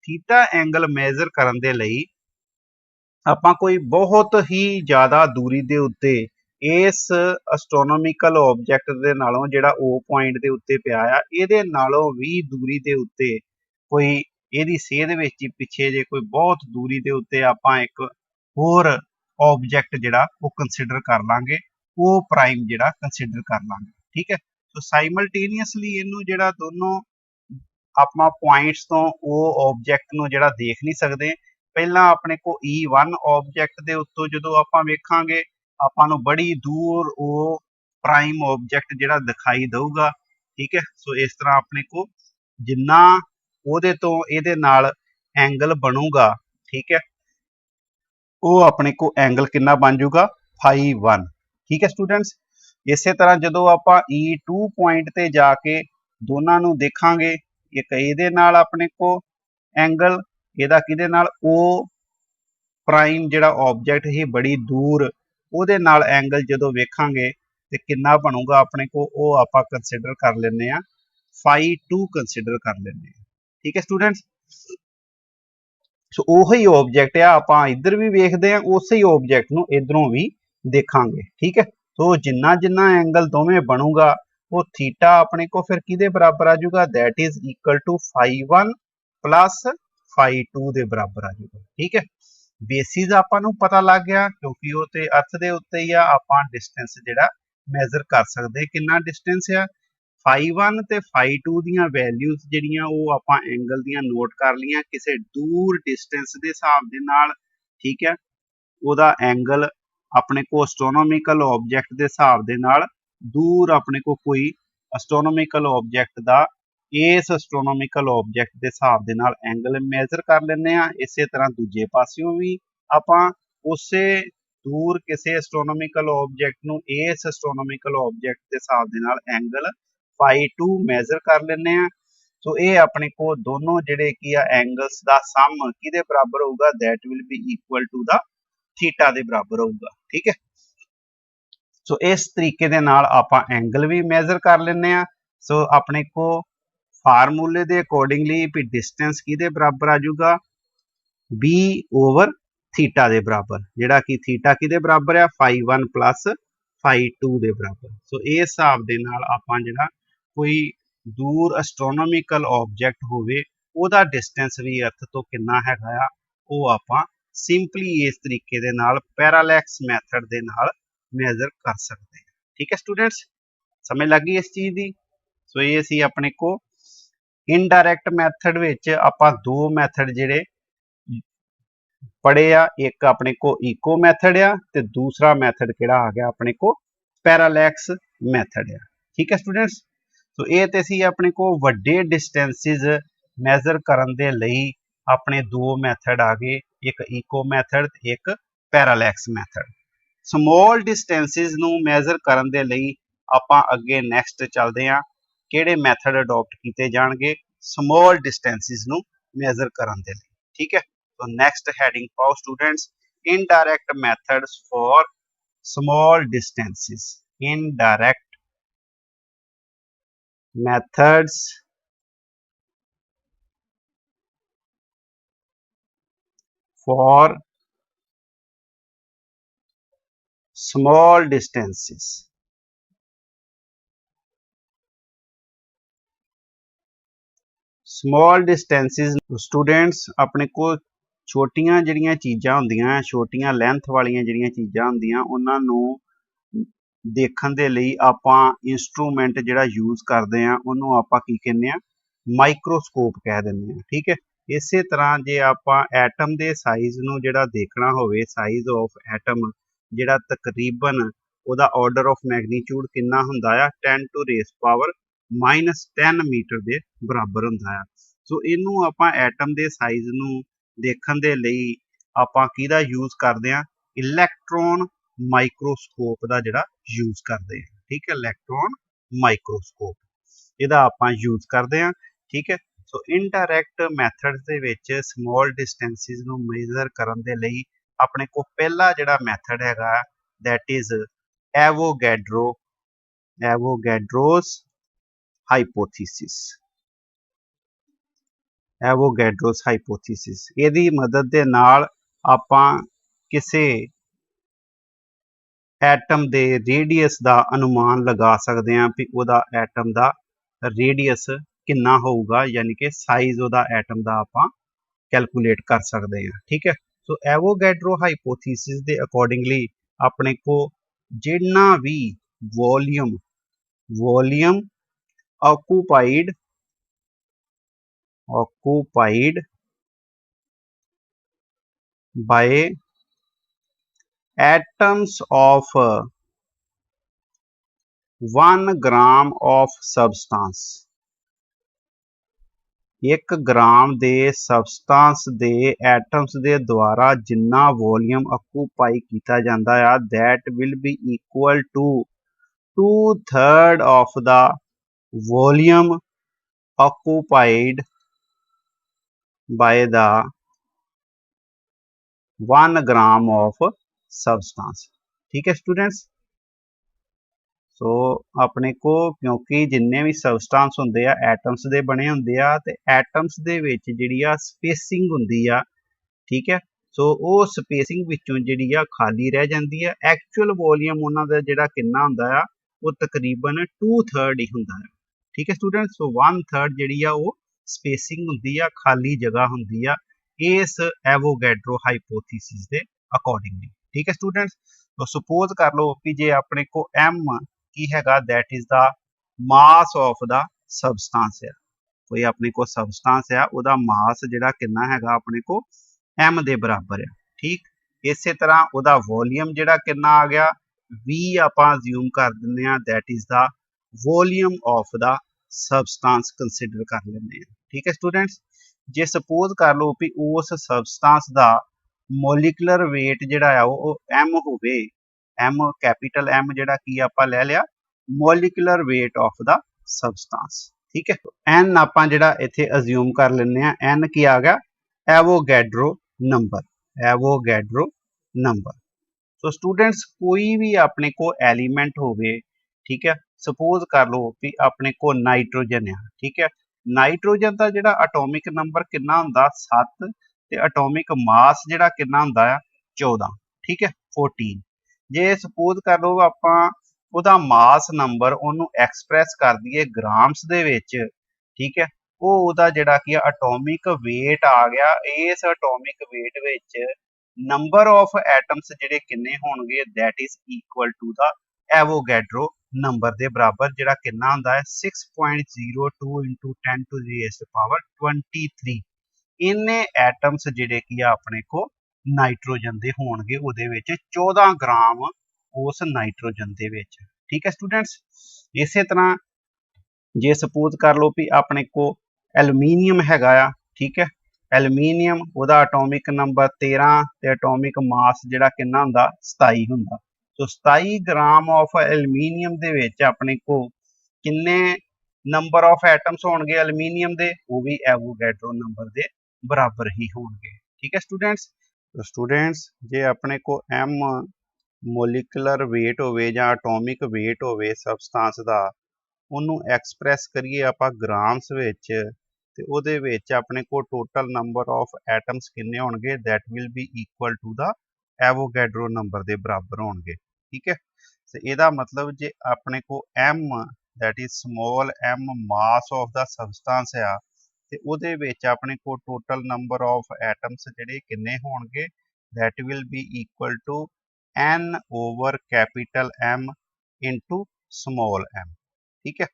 ਥੀਟਾ ਐਂਗਲ ਮੇਜ਼ਰ ਕਰਨ ਦੇ ਲਈ ਆਪਾਂ ਕੋਈ ਬਹੁਤ ਹੀ ਜ਼ਿਆਦਾ ਦੂਰੀ ਦੇ ਉੱਤੇ ਇਸ ਐਸਟ੍ਰੋਨੋਮਿਕਲ ਆਬਜੈਕਟ ਦੇ ਨਾਲੋਂ ਜਿਹੜਾ O ਪੁਆਇੰਟ ਦੇ ਉੱਤੇ ਪਿਆ ਆ ਇਹਦੇ ਨਾਲੋਂ ਵੀ ਦੂਰੀ ਦੇ ਉੱਤੇ ਕੋਈ ਇਹਦੀ ਸੇਧ ਵਿੱਚ ਹੀ ਪਿੱਛੇ ਜੇ ਕੋਈ ਬਹੁਤ ਦੂਰੀ ਦੇ ਉੱਤੇ ਆਪਾਂ ਇੱਕ ਹੋਰ ਆਬਜੈਕਟ ਜਿਹੜਾ ਉਹ ਕੰਸੀਡਰ ਕਰ ਲਾਂਗੇ, O ਪ੍ਰਾਈਮ ਜਿਹੜਾ ਕੰਸੀਡਰ ਕਰ ਲਾਂਗੇ। ਠੀਕ ਹੈ, ਸੋ ਸਾਈਮਲਟੇਨੀਅਸਲੀ ਇਹਨੂੰ ਜਿਹੜਾ ਦੋਨੋਂ ਆਪਾਂ ਪੁਆਇੰਟਸ ਤੋਂ ਉਹ ਆਬਜੈਕਟ ਨੂੰ ਜਿਹੜਾ ਦੇਖ ਨਹੀਂ ਸਕਦੇ। ਪਹਿਲਾਂ ਆਪਣੇ ਕੋ E1 ਆਬਜੈਕਟ ਦੇ ਉੱਤੋਂ ਜਦੋਂ ਆਪਾਂ ਵੇਖਾਂਗੇ ਆਪਾਂ ਨੂੰ ਬੜੀ ਦੂਰ ਉਹ ਪ੍ਰਾਈਮ ਆਬਜੈਕਟ ਜਿਹੜਾ ਦਿਖਾਈ ਦਊਗਾ। ਠੀਕ ਹੈ, ਸੋ ਇਸ ਤਰ੍ਹਾਂ ਆਪਣੇ ਕੋ ਜਿੰਨਾ ਉਹਦੇ ਤੋਂ ਇਹਦੇ ਨਾਲ ਐਂਗਲ ਬਣੂਗਾ, ਠੀਕ ਹੈ, ਉਹ ਆਪਣੇ ਕੋ ਐਂਗਲ ਕਿੰਨਾ ਬਣ ਜਾਊਗਾ φ1। ਠੀਕ ਹੈ ਸਟੂਡੈਂਟਸ, ਇਸੇ ਤਰ੍ਹਾਂ ਜਦੋਂ ਆਪਾਂ E2 ਪੁਆਇੰਟ ਤੇ ਜਾ ਕੇ ਦੋਨਾਂ ਨੂੰ ਦੇਖਾਂਗੇ, ਇੱਕ ਇਹਦੇ ਨਾਲ ਆਪਣੇ ਕੋ ਐਂਗਲ, ਇਹਦਾ ਕਿਹਦੇ ਨਾਲ O ਪ੍ਰਾਈਮ ਜਿਹੜਾ ਆਬਜੈਕਟ ਹੀ ਬੜੀ ਦੂਰ ਉਹਦੇ ਨਾਲ ਐਂਗਲ ਜਦੋਂ ਵੇਖਾਂਗੇ ਤੇ ਕਿੰਨਾ ਬਣੂਗਾ ਆਪਣੇ ਕੋ, ਉਹ ਆਪਾਂ ਕੰਸੀਡਰ ਕਰ ਲੈਂਦੇ ਆ φ2 ਕੰਸੀਡਰ ਕਰ ਲੈਂਦੇ ਆ। ਠੀਕ ਹੈ ਸਟੂਡੈਂਟਸ, ਸੋ ਉਹੀ ਆਬਜੈਕਟ ਆ ਆਪਾਂ ਇੱਧਰ ਵੀ ਵੇਖਦੇ ਆ, ਉਸੇ ਹੀ ਆਬਜੈਕਟ ਨੂੰ ਇਧਰੋਂ ਵੀ ਦੇਖਾਂਗੇ। ਠੀਕ ਹੈ, ਸੋ ਜਿੰਨਾ ਜਿੰਨਾ ਐਂਗਲ ਦੋਵੇਂ ਬਣੂਗਾ ਉਹ ਥੀਟਾ ਆਪਣੇ ਕੋ ਫਿਰ ਕਿਹਦੇ ਬਰਾਬਰ ਆ ਜਾਊਗਾ, that is equal to φ1 plus φ2 ਦੇ ਬਰਾਬਰ ਆ ਜਾਊਗਾ। ਠੀਕ ਹੈ, ਬੇਸਿਸ ਆਪਾਂ ਨੂੰ ਪਤਾ ਲੱਗ ਗਿਆ ਕਿਉਂਕਿ ਉਹ ਤੇ ਅਰਥ ਦੇ ਉੱਤੇ ਹੀ ਆ, ਆਪਾਂ ਡਿਸਟੈਂਸ ਜਿਹੜਾ ਮੈਜ਼ਰ ਕਰ ਸਕਦੇ ਕਿੰਨਾ ਡਿਸਟੈਂਸ ਆ। φ1 ਤੇ φ2 ਦੀਆਂ ਵੈਲਿਊਜ਼ ਜਿਹੜੀਆਂ ਉਹ ਆਪਾਂ ਐਂਗਲ ਦੀਆਂ ਨੋਟ ਕਰ ਲਈਆਂ ਕਿਸੇ ਦੂਰ ਡਿਸਟੈਂਸ ਦੇ ਹਿਸਾਬ ਦੇ ਨਾਲ। ਠੀਕ ਹੈ, ਉਹਦਾ ਐਂਗਲ ਆਪਣੇ ਕੋ ਐਸਟ੍ਰੋਨੋਮਿਕਲ ਆਬਜੈਕਟ ਦੇ ਹਿਸਾਬ ਦੇ ਨਾਲ ਦੂਰ ਆਪਣੇ ਕੋ ਕੋਈ ਐਸਟ੍ਰੋਨੋਮਿਕਲ ਆਬਜੈਕਟ ਦਾ ਇਸ ਐਸਟ੍ਰੋਨੋਮਿਕਲ ਆਬਜੈਕਟ ਦੇ ਹਿਸਾਬ ਦੇ ਨਾਲ ਐਂਗਲ ਮੇਜ਼ਰ ਕਰ ਲੈਂਦੇ ਆ। ਇਸੇ ਤਰ੍ਹਾਂ ਦੂਜੇ ਪਾਸਿਓਂ ਵੀ ਆਪਾਂ ਉਸੇ ਦੂਰ ਕਿਸੇ ਐਸਟ੍ਰੋਨੋਮਿਕਲ ਆਬਜੈਕਟ ਨੂੰ ਇਸ ਐਸਟ੍ਰੋਨੋਮਿਕਲ ਆਬਜੈਕਟ ਦੇ ਹਿਸਾਬ ਦੇ ਨਾਲ ਐਂਗਲ φ2 ਮੇਜ਼ਰ ਕਰ ਲੈਂਦੇ ਆ। ਸੋ ਇਹ ਆਪਣੇ ਕੋ ਦੋਨੋਂ ਜਿਹੜੇ ਕੀ ਆ ਐਂਗਲਸ ਦਾ ਸਮ ਕਿਹਦੇ ਬਰਾਬਰ ਹੋਊਗਾ, that will be equal to the theta ਦੇ ਬਰਾਬਰ ਹੋਊਗਾ। ਠੀਕ ਹੈ, ਸੋ ਇਸ ਤਰੀਕੇ ਦੇ ਨਾਲ ਆਪਾਂ ਐਂਗਲ ਵੀ ਮੇਜ਼ਰ ਕਰ ਲੈਂਦੇ ਆ। ਸੋ ਆਪਣੇ ਕੋ ਫਾਰਮੂਲੇ ਦੇ ਅਕੋਰਡਿੰਗਲੀ ਵੀ ਡਿਸਟੈਂਸ ਕਿਹਦੇ ਬਰਾਬਰ ਆ ਜਾਊਗਾ, b ਓਵਰ ਥੀਟਾ ਦੇ ਬਰਾਬਰ, ਜਿਹੜਾ ਕਿ ਥੀਟਾ ਕਿਹਦੇ ਬਰਾਬਰ ਆ φ1 ਪਲੱਸ φ2 ਦੇ ਬਰਾਬਰ। ਸੋ ਇਸ ਹਿਸਾਬ ਦੇ ਨਾਲ ਆਪਾਂ ਜਿਹੜਾ ਕੋਈ ਦੂਰ ਐਸਟ੍ਰੋਨੋਮਿਕਲ ਆਬਜੈਕਟ ਹੋਵੇ ਉਹਦਾ ਡਿਸਟੈਂਸ ਵੀ ਅਰਥ ਤੋਂ ਕਿੰਨਾ ਹੈਗਾ ਆ ਉਹ ਆਪਾਂ ਸਿੰਪਲੀ ਇਸ ਤਰੀਕੇ ਦੇ ਨਾਲ ਪੈਰਾਲੈਕਸ ਮੈਥਡ ਦੇ ਨਾਲ ਮੇਜ਼ਰ ਕਰ ਸਕਦੇ ਹਾਂ। ਠੀਕ ਹੈ ਸਟੂਡੈਂਟਸ, ਸਮਝ ਲੱਗ ਗਈ ਇਸ ਚੀਜ਼ ਦੀ। ਸੋ ਇਹ ਸੀ ਆਪਣੇ ਕੋ इनडायरैक्ट मैथड विच आपां दो मैथड जिहड़े पढ़े आ, एक अपने को इको मैथड आ ते दूसरा मैथड किहड़ा आ गया अपने को पैरालैक्स मैथड आ। ठीक है स्टूडेंट्स, तो ये तो असीं अपने को वड्डे डिस्टेंसिस मैजर करन दे लई अपने दो मैथड आ गए, एक इको मैथड एक पैरालैक्स मैथड। ਸਮੋਲ ਡਿਸਟੈਂਸਿਸ ਨੂੰ ਮੈਜ਼ਰ ਕਰਨ ਦੇ ਲਈ ਆਪਾਂ ਅੱਗੇ ਨੈਕਸਟ ਚੱਲਦੇ ਹਾਂ ਕਿਹੜੇ ਮੈਥਡ ਅਡਾਪਟ ਕੀਤੇ ਜਾਣਗੇ ਸਮੋਲ ਡਿਸਟੈਂਸਿਸ ਨੂੰ ਮੈਜ਼ਰ ਕਰਨ ਦੇ ਲਈ। ਠੀਕ ਹੈ, ਸੋ ਨੈਕਸਟ ਹੈਡਿੰਗ ਪਾਓ students, indirect methods for small distances, indirect methods for small distances। small distances students अपने को छोटियां जिहड़ियां चीज़ां हुंदियां, छोटियां लेंथ वालियां जिहड़ियां चीज़ां हुंदियां उन्हां नूं देखण दे लई आपां इंस्ट्रूमेंट जिहड़ा यूज़ करदे आ उहनूं आपां की कहने आ माइक्रोस्कोप कह दिंदे आ। ठीक है, इसे तरह जे आपां एटम दे साइज़ नूं जिहड़ा देखना होवे, साइज़ ऑफ एटम जिहड़ा तकरीबन ਉਹਦਾ ਆਰਡਰ ਆਫ ਮੈਗਨੀਟਿਊਡ ਕਿੰਨਾ ਹੁੰਦਾ ਆ 10 ਟੂ ਰੇਸ ਪਾਵਰ -10 ਮੀਟਰ ਦੇ ਬਰਾਬਰ ਹੁੰਦਾ ਆ। ਸੋ ਇਹਨੂੰ ਆਪਾਂ ਐਟਮ ਦੇ ਸਾਈਜ਼ ਨੂੰ ਦੇਖਣ ਦੇ ਲਈ ਆਪਾਂ ਕਿਹਦਾ ਯੂਜ਼ ਕਰਦੇ ਆ, ਇਲੈਕਟ੍ਰੋਨ ਮਾਈਕਰੋਸਕੋਪ ਦਾ ਜਿਹੜਾ ਯੂਜ਼ ਕਰਦੇ ਆ। ਠੀਕ ਹੈ, ਇਲੈਕਟ੍ਰੋਨ ਮਾਈਕਰੋਸਕੋਪ ਇਹਦਾ ਆਪਾਂ ਯੂਜ਼ ਕਰਦੇ ਆ। ਠੀਕ ਹੈ, ਸੋ ਇਨਡਾਇਰੈਕਟ ਮੈਥਡਸ ਦੇ ਵਿੱਚ ਸਮੋਲ ਡਿਸਟੈਂਸਿਸ ਨੂੰ ਮੇਜ਼ਰ ਕਰਨ ਦੇ ਲਈ ਆਪਣੇ ਕੋਲ ਪਹਿਲਾ ਜਿਹੜਾ ਮੈਥਡ ਹੈਗਾ that is Avogadro's hypothesis। Avogadro's hypothesis ਇਹਦੀ ਮਦਦ ਦੇ ਨਾਲ ਆਪਾਂ ਕਿਸੇ ਐਟਮ ਦੇ ਰੇਡੀਅਸ ਦਾ ਅਨੁਮਾਨ ਲਗਾ ਸਕਦੇ ਹਾਂ ਵੀ ਉਹਦਾ ਐਟਮ ਦਾ ਰੇਡੀਅਸ ਕਿੰਨਾ ਹੋਊਗਾ, ਯਾਨੀ ਕਿ ਸਾਈਜ਼ ਉਹਦਾ ਐਟਮ ਦਾ ਆਪਾਂ ਕੈਲਕੂਲੇਟ ਕਰ ਸਕਦੇ ਹਾਂ। ਠੀਕ ਹੈ, ਸੋ ਐਵੋਗੈਡਰੋ ਹਾਈਪੋਥੀਸਿਸ ਦੇ ਅਕੋਰਡਿੰਗਲੀ ਆਪਣੇ ਕੋ जिन्ना भी volume occupied by atoms of 1 gram of substance, 1 ग्राम ਦੇ ਸਬਸਟੈਂਸ ਦੇ ਐਟਮਸ ਦੇ ਦੁਆਰਾ ਜਿੰਨਾ ਵੋਲੀਅਮ ਆਕੂਪਾਈ ਕੀਤਾ ਜਾਂਦਾ ਆ that will be equal to 2/3 of the volume occupied by the 1 gram of substance। ठीक है स्टूडेंट्स, सो अपने को क्योंकि जिन्ने भी सबसटांस हुंदे आ एटम्स दे बने हुंदे आ ते एटम्स दे विच जिहड़ी आ स्पेसिंग हुंदी आ। ठीक है, सो वो स्पेसिंग विचों जिहड़ी आ खाली रह जांदी आ। एक्चुअल वॉल्यूम उन्हां दा जिहड़ा किन्ना हुंदा आ वो तकरीबन 2/3 ही हुंदा है। ठीक है स्टूडेंट्स, सो 1/3 जिहड़ी आ वो स्पेसिंग हुंदी आ, खाली जगह हुंदी आ इस एवोगैड्रो हाइपोथीसिस दे अकॉर्डिंगली। ठीक है स्टूडेंट्स, तो सपोज कर लो कि जे अपने को एम की हैगा that is the mass of the सबसटांस है, कोई अपने को सबसटांस है उहदा मास जिहड़ा किन्ना हैगा अपने को एम दे बराबर है। ठीक, इसे तरह उहदा वॉल्यूम जिहड़ा किन्ना आ गया V आपां अज्यूम कर दिंदे आ that is the volume of the substance consider कर लेंदे आ। ठीक है स्टूडेंट्स, जे सपोज कर लो कि उस सबसटांस दा मोलिकुलर वेट जिहड़ा आ वो M होवे, M कैपिटल M जिहड़ा की आपां ले लिया मोलिकुलर वेट ऑफ द सबसटांस। ठीक है, N आपां जिहड़ा इत्थे अज्यूम कर लैंदे आ, N की आ गया Avogadro number, Avogadro number. So students कोई भी अपने को एलीमेंट होवे, ठीक है, सपोज कर लो कि अपने को नाइट्रोजन है। ठीक है, नाइट्रोजन का जिहड़ा एटॉमिक नंबर कितना हुंदा 7 ते एटॉमिक मास जिहड़ा कितना हुंदा 14। ठीक है, 14। जे सपोज कर लो आपां ਉਹਦਾ ਮਾਸ ਨੰਬਰ ਉਹਨੂੰ ਐਕਸਪ੍ਰੈਸ ਕਰ ਦਈਏ ਗ੍ਰਾਮਸ ਦੇ ਵਿੱਚ। ਠੀਕ ਹੈ, ਉਹ ਉਹਦਾ ਜਿਹੜਾ ਕੀ ਐਟੋਮਿਕ weight ਆ ਗਿਆ, ਇਸ ਐਟੋਮਿਕ weight ਵਿੱਚ ਨੰਬਰ ਆਫ ਐਟਮਸ ਜਿਹੜੇ ਕਿੰਨੇ ਹੋਣਗੇ that is equal to the Avogadro number के बराबर जिहड़ा कितना हुंदा है 6.02 into 10 to the raise power 23 इन्ने एटम्स जिहड़े कि अपने को नाइट्रोजन दे होणगे उहदे विच 14 ग्राम उस नाइट्रोजन दे विच। ठीक है स्टूडेंट्स, इसे तरह जे सपोज कर लो भी अपने को एलुमीनियम हैगा आ, ठीक है, एलुमीनियम उहदा एटॉमिक नंबर 13 ते एटॉमिक मास जिहड़ा कितना हुंदा 27 हुंदा। तो 27 ग्राम ऑफ एलुमीनियम दे विच अपने को किन्ने नंबर ऑफ एटम्स होणगे एलुमीनियम दे, वो भी एवोगैड्रो नंबर दे बराबर ही होणगे। ठीक है स्टूडेंट्स, तो स्टूडेंट्स जे अपने को एम मोलिकुलर वेट होवे जां एटॉमिक वेट होवे सबसटेंस दा ਉਹਨੂੰ ਐਕਸਪ੍ਰੈਸ ਕਰੀਏ ਆਪਾਂ ਗ੍ਰਾਮਸ ਵਿੱਚ ਤੇ ਉਹਦੇ ਵਿੱਚ ਆਪਣੇ ਕੋਲ ਟੋਟਲ ਨੰਬਰ ਆਫ ਐਟਮਸ ਕਿੰਨੇ ਹੋਣਗੇ that will be equal to the Avogadro number ਦੇ ਬਰਾਬਰ ਹੋਣਗੇ। ਠੀਕ ਹੈ, ਤੇ ਇਹਦਾ ਮਤਲਬ ਜੇ ਆਪਣੇ ਕੋ m that is small m mass of the substance ਆ ਤੇ ਉਹਦੇ ਵਿੱਚ ਆਪਣੇ ਕੋ ਟੋਟਲ ਨੰਬਰ ਆਫ ਐਟਮਸ ਜਿਹੜੇ ਕਿੰਨੇ ਹੋਣਗੇ that will be equal to n over capital M into small m। ठीक है,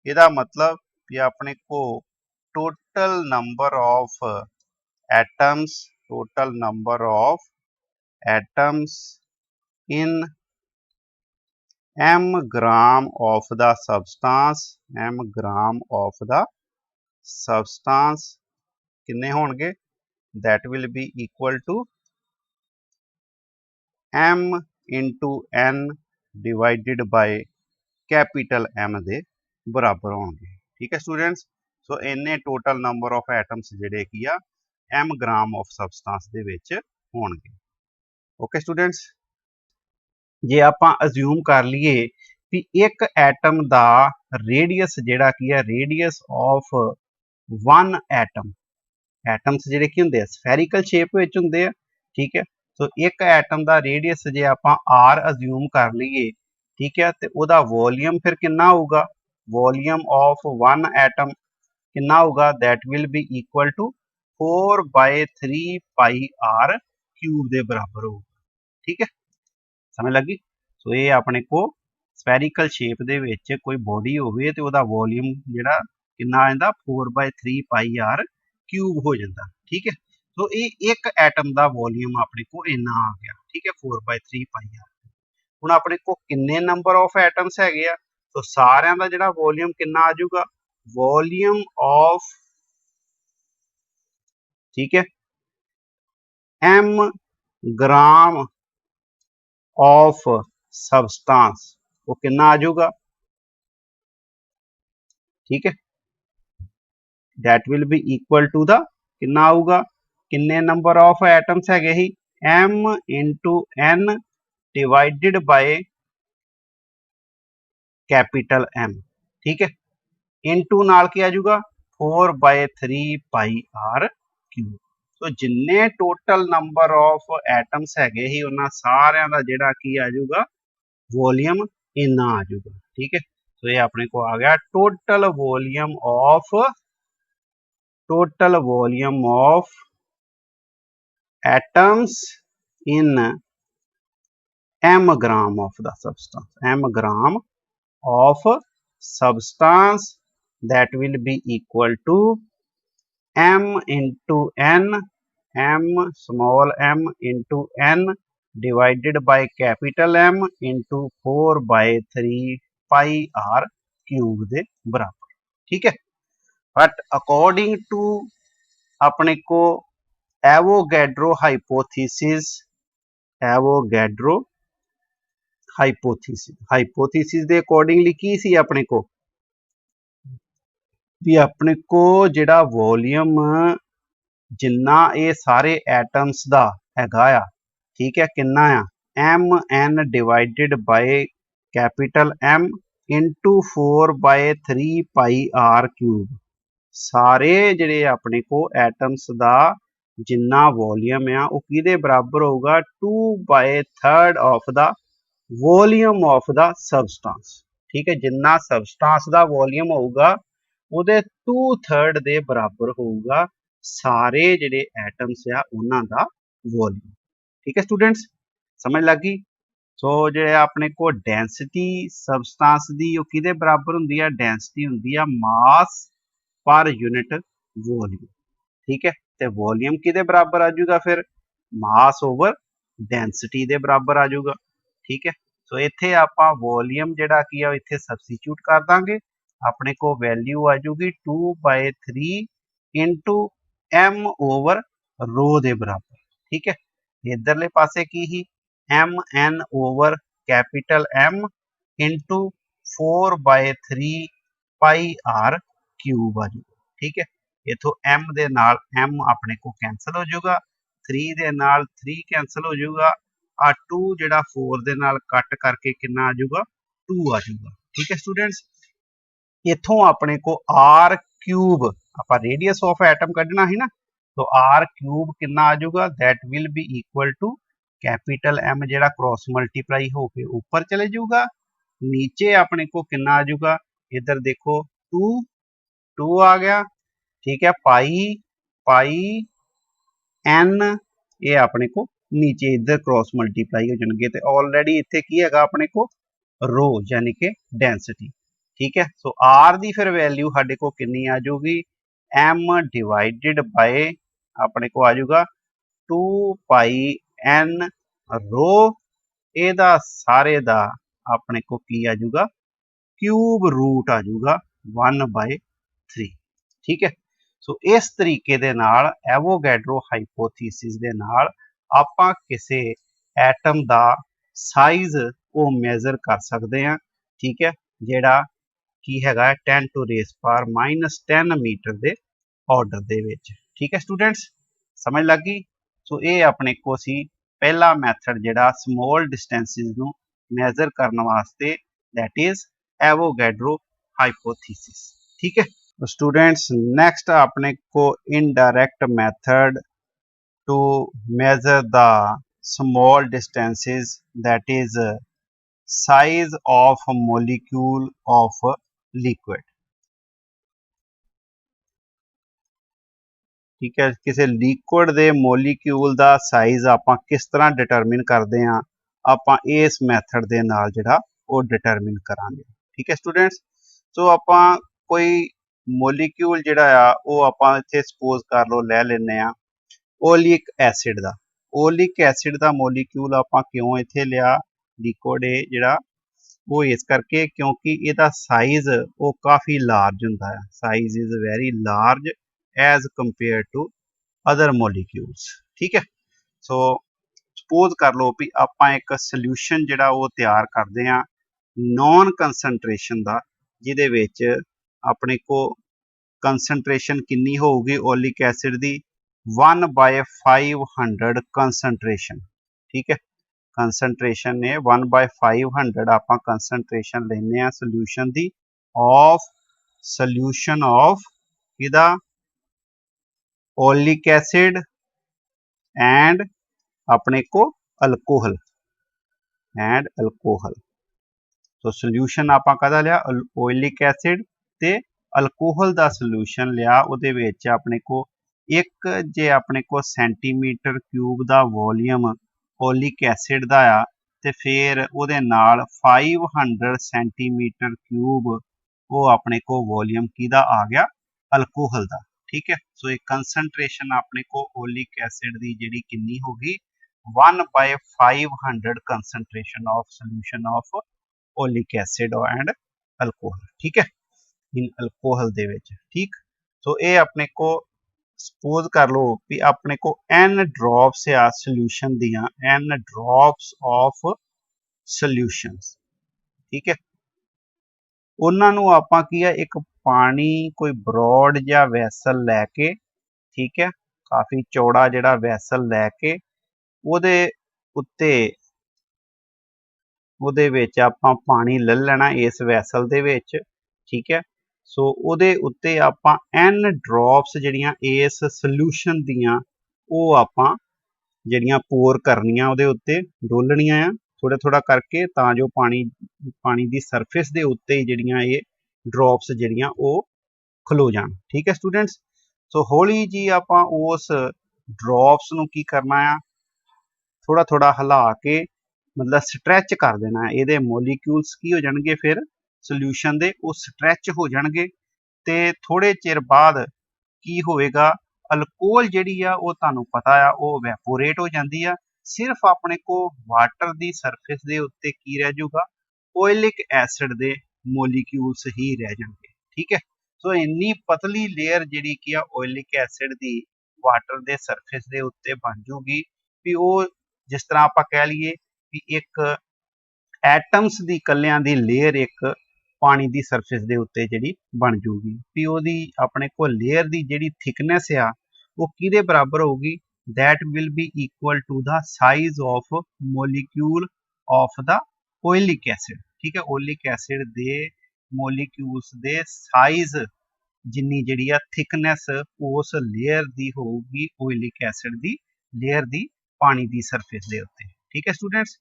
ਇਹਦਾ मतलब भी अपने को total number of atoms in m gram of the substance किन्ने होणगे that will be equal to m into n divided by capital M दे बराबर होंगे। ठीक है स्टूडेंट्स, सो इन्ने टोटल नंबर ऑफ एटम्स जिहड़े की आ m ग्राम ऑफ सबसटेंस दे विच होणगे। ओके स्टूडेंट्स, जे आपां अज्यूम कर लईए कि एक एटम दा रेडियस जिहड़ा की है रेडियस ऑफ वन एटम्स जिहड़े की हुंदे आ स्फेरिकल शेप विच हुंदे आ। ठीक है, सो एक एटम दा रेडियस जे आपां r अज्यूम कर लईए, ठीक है, तो वह वॉल्यूम फिर कितना होगा वॉल्यूम ऑफ वन एटम कितना होगा that will be equal to 4/3 pi r cube के बराबर होगा। ठीक है, समझ लगी। सो ये अपने को स्फेरिकल शेप दे विच कोई बॉडी होवे ते ओदा वॉल्यूम जिहड़ा कितना आ जांदा 4/3 पाई r क्यूब हो जाता। ठीक है, तो ये एक एटम का वॉल्यूम अपने को इन्ना आ गया। ठीक है, 4/3 पाई r। ਹੁਣ ਆਪਣੇ ਕੋ ਕਿੰਨੇ ਨੰਬਰ ਆਫ ਐਟਮਸ ਹੈਗੇ ਆ, ਸੋ ਸਾਰਿਆਂ ਦਾ ਜਿਹੜਾ ਵੋਲਿਊਮ ਕਿੰਨਾ ਆ ਜਾਊਗਾ ਵੋਲਿਊਮ ਆਫ, ਠੀਕ ਹੈ, m ग्राम ऑफ सबस्टांस वो कितना आ जाऊगा। ठीक है, that will be equal to the कितना आऊगा किन्ने नंबर ऑफ एटम्स है ही m into n divided by capital M। ठीक है, इंटू नाल क्या आ जाऊगा 4/3 पाई r क्यूब। तो जिन्ने टोटल नंबर ऑफ एटम्स है ही उन्होंने सारिया का जिहड़ा की आ जाऊगा वॉल्यूम इन्ना आ जाऊगा। ठीक है, तो ये अपने को आ गया total volume of atoms in m gram of the substance, m gram of substance that will be equal to m into n, m small m into n divided by capital M into 4/3 pi r cube दे बराबर। ठीक है, but according to अपने को Avogadro hypothesis दे accordingly की सी अपने को भी अपने को जिहड़ा वॉल्यूम जिन्ना ये सारे एटम्स दा हैगा आ, ठीक है, किन्ना आ mn divided by capital M into 4/3 pi r cube. सारे जिहड़े अपने को एटम्स दा जिन्ना वॉल्यूम आ वो किहदे बराबर होगा 2/3 of the volume of the substance. ठीक है, जिन्ना सबस्टांस दा वॉल्यूम होगा ਉਹਦੇ 2/3 ਦੇ बराबर होगा सारे ਜਿਹੜੇ एटम्स आ उन्हां दा वॉल्यूम। ठीक है स्टूडेंट्स, समझ लग गई। सो जो अपने को डेंसिटी सबसटेंस दी वो किहदे बराबर हुंदी है? डेंसिटी हुंदी है मास पर यूनिट वॉल्यूम। ठीक है, तो वॉल्यूम किहदे बराबर आ जाऊगा फिर? मास ओवर डेंसिटी दे बराबर आ जाऊगा। ठीक है, सो इत्थे आपां वॉल्यूम जिहड़ा की है इत्थे सबस्टिट्यूट कर दांगे, अपने को वैल्यू आ जाऊगी 2/3 इंटू एम ओवर रो दे बराबर। ठीक है, इधरले पासे की ही M N over capital M into 4/3 pi R cube आ जाऊगा। ठीक है, इथों एम दे नाल एम अपने को कैंसल हो जाऊगा, 3 दे नाल 3 कैंसल हो जाऊगा, आ 2 जिहड़ा 4 दे नाल कट करके कितना आ जाऊगा? 2 आ जाऊगा। ठीक है स्टूडेंट्स, इथों अपने को आर क्यूब आप रेडियस ऑफ एटम कढ़ना है ना, तो आर क्यूब कितना आ जाऊगा? That will be equal to capital M जिहड़ा क्रॉस मल्टीप्लाई होके ऊपर चले जाऊगा, नीचे अपने को कितना आ जाऊगा? इधर देखो 2 आ गया। ठीक है, पाई पाई एन ये अपने को नीचे इधर क्रॉस मल्टीप्लाई हो जाएंगे, तो ऑलरेडी इतने की है अपने को रो यानी कि डेंसिटी। ठीक है, सो आर दी फिर वैल्यू साडे को कितनी आ जाऊगी? एम डिवाइडेड बाय अपने को आ जाऊगा 2 पाई एन रो, एदा सारे दा अपने को की आ जाऊगा? क्यूब रूट आ जाऊगा 1/3। ठीक है, सो इस तरीके दे नाल एवोगैड्रो हाइपोथीसिस दे नाल आपां किसे एटम दा साइज वो मेजर कर सकते हैं। ठीक है, जेड़ा की हैगा 10 टू रेस पावर -10 मीटर दे ऑर्डर दे विच। ठीक है स्टूडेंट्स, समझ लग गई? सो ये अपने को सी पहला मैथड जेड़ा स्मॉल डिस्टेंसेस नू मेजर करने वास्ते, दैट इज एवोगैड्रो हाइपोथीसिस। ठीक है स्टूडेंट्स, नेक्स्ट अपने को indirect method to measure the small distances, that is size of molecule of liquid. ठीक है, किसी लिक्विड दे मॉलिक्यूल दा साइज आपां किस तरह डिटरमिन करते हैं? आपां इस मैथड दे नाल जिहड़ा वो डिटरमिन करांगे। ठीक है स्टूडेंट्स, सो आपां कोई मॉलिक्यूल जिहड़ा आ वो आपां इत्थे सपोज कर लो ले लेने आ ओलिक एसिड दा। ओलिक एसिड दा मॉलिक्यूल आपां क्यों इत्थे लिया? लिक्विड है जिहड़ा वो इस करके क्योंकि इहदा साइज वो काफ़ी लार्ज हुंदा है, size is very large as compare to other molecules. ठीक है, सो सपोज कर लो भी आपां एक सोल्यूशन जिहड़ा वो तैयार करते हैं नॉन कंसनट्रेशन दा, जिहदे विच अपने को कंसनट्रेशन कितनी होगी ओलिक एसिड दी? 1/500 कंसनट्रेशन। ठीक है, कंसनट्रेशन ने 1/500 आप कंसनट्रेशन लेने सोल्यूशन दी ऑफ सोल्यूशन ऑफ किदा ओलिक एसिड एंड अपने को अल्कोहल एंड अल्कोहल। तो सोल्यूशन आप कहदा लिया ओलिक एसिड ते अल्कोहल दा सोल्यूशन लिया, उहदे विच अपने को एक जे अपने को सेंटीमीटर क्यूब दा वॉल्यूम ओलिक एसिड दा आ, ते फिर उहदे नाल 500 सेंटीमीटर क्यूब वो अपने को वॉल्यूम किदा आ गया? अल्कोहल दा। ठीक है, सो एक कंसनट्रेशन अपने को ओलिक एसिड दी जिहड़ी कितनी होगी? 1/500 concentration of solution of oleic acid and alcohol. ठीक है, इन अल्कोहल दे विच। ठीक, सो ये अपने को सपोज कर लो भी अपने को n ड्रॉप्स या सोल्यूशन दियां n ड्रॉप्स ऑफ सोल्यूशंस। ठीक है, ਉਹਨਾਂ ਨੂੰ ਆਪਾਂ ਕੀ ਹੈ ਇੱਕ ਪਾਣੀ ਕੋਈ ਬਰੋਡ ਜਾਂ ਵੈਸਲ ਲੈ ਕੇ, ਠੀਕ ਹੈ, ਕਾਫੀ ਚੌੜਾ ਜਿਹੜਾ ਵੈਸਲ ਲੈ ਕੇ ਉਹਦੇ ਉੱਤੇ ਉਹਦੇ ਵਿੱਚ ਆਪਾਂ ਪਾਣੀ ਲੈ ਲੈਣਾ ਇਸ ਵੈਸਲ ਦੇ ਵਿੱਚ। ਠੀਕ ਹੈ, ਸੋ ਉਹਦੇ ਉੱਤੇ ਆਪਾਂ n ਡ੍ਰੌਪਸ ਜਿਹੜੀਆਂ ਇਸ ਸੋਲੂਸ਼ਨ ਦੀਆਂ ਉਹ ਆਪਾਂ ਜਿਹੜੀਆਂ ਪੋਰ ਕਰਨੀਆਂ ਉਹਦੇ ਉੱਤੇ ਡੋਲਣੀਆਂ ਆ ਥੋੜਾ ਥੋੜਾ ਕਰਕੇ, ਤਾਂ ਜੋ ਪਾਣੀ ਦੀ ਸਰਫੇਸ ਦੇ ਉੱਤੇ ਹੀ ਜਿਹੜੀਆਂ ਇਹ ਡ੍ਰੌਪਸ ਜਿਹੜੀਆਂ ਉਹ ਖਲੋ ਜਾਣ। ਠੀਕ ਹੈ ਸਟੂਡੈਂਟਸ, ਸੋ ਹੌਲੀ ਜੀ ਆਪਾਂ ਉਸ ਡ੍ਰੌਪਸ ਨੂੰ ਕੀ ਕਰਨਾ ਆ? ਥੋੜਾ ਥੋੜਾ ਹਿਲਾ ਕੇ मतलब स्ट्रैच कर देना है, ये मोलीक्यूल्स की हो जाएंगे फिर सोल्यूशन दे वो स्ट्रैच हो जाएंगे ते थोड़े चिर बाद की होएगा अल्कोहल जिहड़ी आ वो तुहानू पता आ वो वैपोरेट हो जाती है, सिर्फ अपने को वाटर की सरफेस के उत्ते की रह जाऊगा ऑयलिक एसिड के मोलीक्यूल्स ही रह जाएंगे। ठीक है, सो इन्नी पतली लेयर जिहड़ी की आ ऑयलिक एसिड की वाटर के सरफेस के उत्ते बन जूगी भी वो जिस तरह आप कह लीए भी एक एटम्स की कलियां की लेयर एक पानी की सरफेस के उत्ते जिहड़ी बन जूगी भी ओहदी अपने को लेयर की जिहड़ी थिकनेस आ वो किहदे बराबर होगी, that will be equal to the size of molecule of the oleic acid. ठीक है, ऑयलिक एसिड दे मोलीक्यूल्स दे साइज जिन्नी जिहड़ी आ थिकनेस उस लेयर दी होगी ऑयलिक एसिड दी लेयर दी पानी की सरफेस के उत्ते। ठीक है स्टूडेंट्स,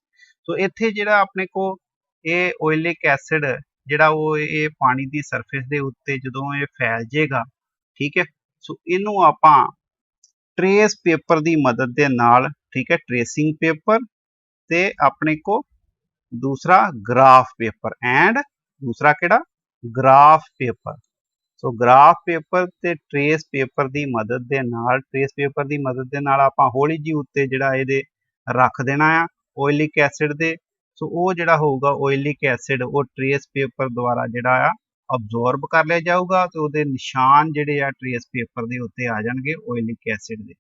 सो इत्थे जिहड़ा अपने को ये ऑयलिक एसिड जिहड़ा वो ये पानी की सरफेस के उत्ते जदों ये फैल जाएगा, ठीक है, सो इनू आपां ट्रेस पेपर की मदद के नाल, ठीक है, ट्रेसिंग पेपर ते अपने को दूसरा ग्राफ पेपर एंड दूसरा किहड़ा graph paper. So graph paper ते ट्रेस पेपर की मदद के नाल, ट्रेस पेपर की मदद के नाल आपां हौली जी उत्ते जिहड़ा इहदे रख देना आ ऑयलिक एसिड दे। सो वो जिहड़ा होगा ऑयलिक एसिड वो ट्रेस पेपर द्वारा जिहड़ा आ अबजॉर्ब कर लिया जाऊगा तो उहदे निशान जिहड़े आ ट्रेस पेपर के उत्ते आ जाणगे ऑयलिक एसिड दे।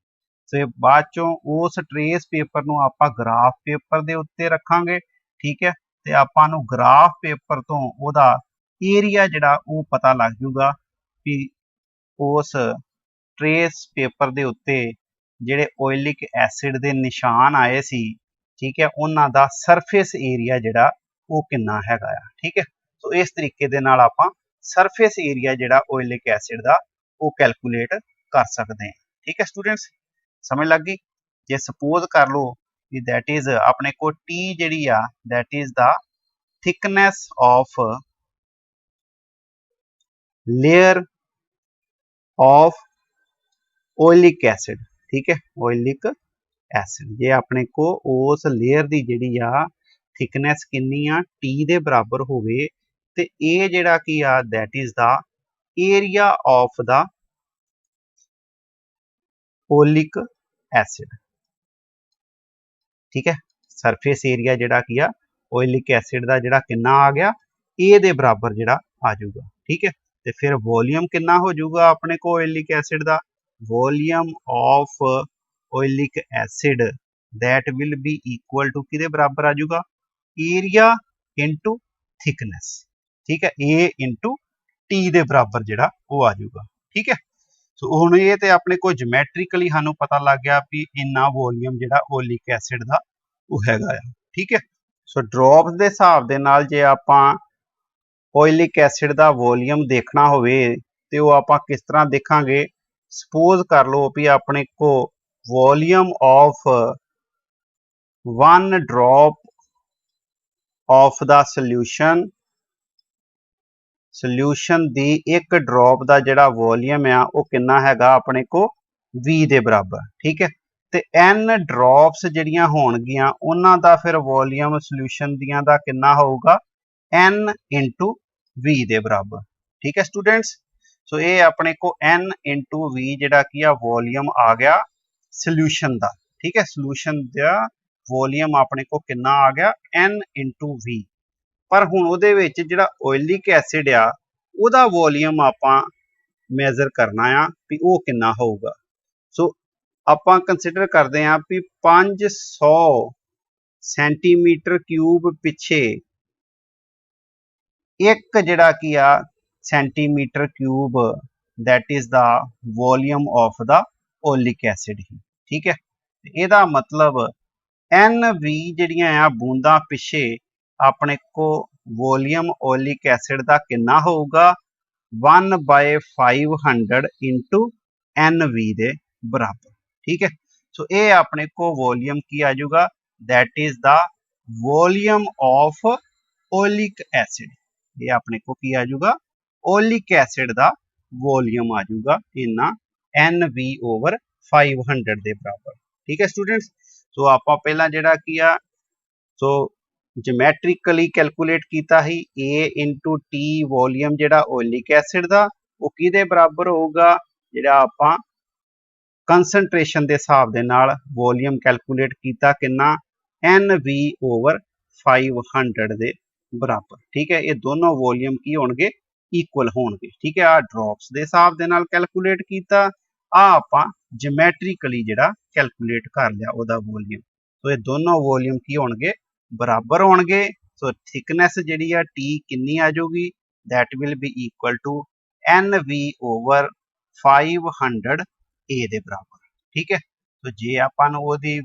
सो बाद चों उस ट्रेस पेपर नूं आपां ग्राफ पेपर के उत्ते रखांगे। ठीक है, ते आपां नूं ग्राफ पेपर तो उहदा एरिया जिहड़ा वो पता लग जूगा कि उस ट्रेस पेपर के उत्ते जिहड़े ऑयलिक एसिड के निशान आए सी, ठीक है, उन्हां दा सरफेस एरिया जिहड़ा वो किन्ना हैगा आ। ठीक है, सो इस तरीके दे नाल आपां सरफेस एरिया जिहड़ा ऑयलिक एसिड दा वो कैलकुलेट कर सकते हैं। ठीक है स्टूडेंट्स, समझ लग गई। जे सपोज कर लो कि दैट इज अपने को टी जिहड़ी आ that is the thickness of layer of oleic acid. ठीक है, ऑयलिक एसिड जे अपने को उस लेयर की जिहड़ी आ थिकनेस किन्नी आ टी दे बराबर होवे ते ये जिहड़ा की आ that is the area of the oleic acid. ठीक है, सरफेस एरिया जिहड़ा की आ ऑयलिक एसिड का जिहड़ा किन्ना आ गया ए दे बराबर जिहड़ा आ जाऊगा। ठीक है, तो फिर वॉल्यूम किन्ना हो जाऊगा अपने को ऑयलिक एसिड का, volume of oleic acid that will be equal to किहदे बराबर आ जाऊगा एरिया इंटू थिकनेस। ठीक है, ए इंटू टी दे बराबर जिहड़ा वो आ जाऊगा। ठीक है, सो हुण ये ते अपने को जोमैट्रिकली सानू पता लग गया भी इन्ना वॉल्यूम जिहड़ा ऑयलिक एसिड का वो हैगा आ। ठीक है, सो ड्रॉप्स के हिसाब दे नाल जे आपां ऑयलिक एसिड का वॉल्यूम देखना होवे ते वो आपां किस तरह देखांगे। सपोज कर लो भी अपने को volume of 1 drop of the solution दी एक ड्रॉप का जिहड़ा वॉल्यूम आ वो किन्ना हैगा अपने को V दे बराबर। ठीक है, ते N ड्रॉप्स जिहड़ियां होणगियां उन्हां दा फिर वॉल्यूम सोल्यूशन दियां दा किन्ना होऊगा N इंटू V दे बराबर। ठीक है स्टूडेंट्स, सो ये अपने को N इंटू V जिहड़ा की आ वॉल्यूम आ गया सोल्यूशन का। ठीक है, सोल्यूशन दा वॉल्यूम अपने को किन्ना आ गया N इंटू V। पर हुण उहदे विच जिहड़ा ऑयलिक एसिड आ उहदा वॉल्यूम आपां मेजर करना आ भी वो किन्ना होऊगा। सो आपां कंसीडर करते हैं भी 500 सेंटीमीटर क्यूब पिछे एक जिहड़ा की आ centimetre cube that is the volume of the oleic acid ही। ठीक है, इहदा मतलब NV जिहड़ियां आ बूंदा पिछे अपने को वॉल्यूम ऑयलिक एसिड का किन्ना होऊगा 1/500 इंटू NV दे बराबर। ठीक है, सो ये अपने को वॉल्यूम की आ जाऊगा that is the volume of oleic acid. ये अपने को की आ जाऊगा ऑयलिक एसिड का वॉल्यूम आ जाऊगा इन्ना NV/500 दे बराबर। ठीक है स्टूडेंट्स, सो आपां पहला जिहड़ा की आ सो ਜਿਓਮੈਟ੍ਰਿਕਲੀ ਕੈਲਕੂਲੇਟ ਕੀਤਾ ਹੀ A into T ਵੋਲੀਅਮ ਜਿਹੜਾ ਓਇਲਿਕ ਐਸਿਡ ਦਾ ਉਹ ਕਿਹਦੇ ਬਰਾਬਰ ਹੋਊਗਾ, ਜਿਹੜਾ ਆਪਾਂ ਕੰਸਨਟ੍ਰੇਸ਼ਨ ਦੇ ਹਿਸਾਬ ਦੇ ਨਾਲ ਵੋਲੀਅਮ ਕੈਲਕੂਲੇਟ ਕੀਤਾ ਕਿੰਨਾ NV over 500 ਦੇ ਬਰਾਬਰ। ਠੀਕ ਹੈ, ਇਹ ਦੋਨੋਂ ਵੋਲੀਅਮ ਕੀ ਹੋਣਗੇ, ਇਕੁਅਲ ਹੋਣਗੇ। ਠੀਕ ਹੈ, ਆ ਡ੍ਰੌਪਸ ਦੇ ਹਿਸਾਬ ਦੇ ਨਾਲ ਕੈਲਕੂਲੇਟ ਕੀਤਾ, ਆ ਆਪਾਂ ਜਿਓਮੈਟ੍ਰਿਕਲੀ ਜਿਹੜਾ ਕੈਲਕੂਲੇਟ ਕਰ ਲਿਆ ਉਹਦਾ ਵੋਲੀਅਮ। ਸੋ ਇਹ ਦੋਨੋਂ ਵੋਲੀਅਮ ਕੀ ਹੋਣਗੇ, ਬਰਾਬਰ ਹੋਣਗੇ। ਸੋ ਥਿਕਨੈਸ ਜਿਹੜੀ ਆ T ਕਿੰਨੀ ਆ ਜਾਊਗੀ, that will be equal to NV over 500 A ਦੇ ਬਰਾਬਰ। ਠੀਕ ਹੈ, ਸੋ ਜੇ ਆਪਾਂ ਨੂੰ ਉਹਦੀ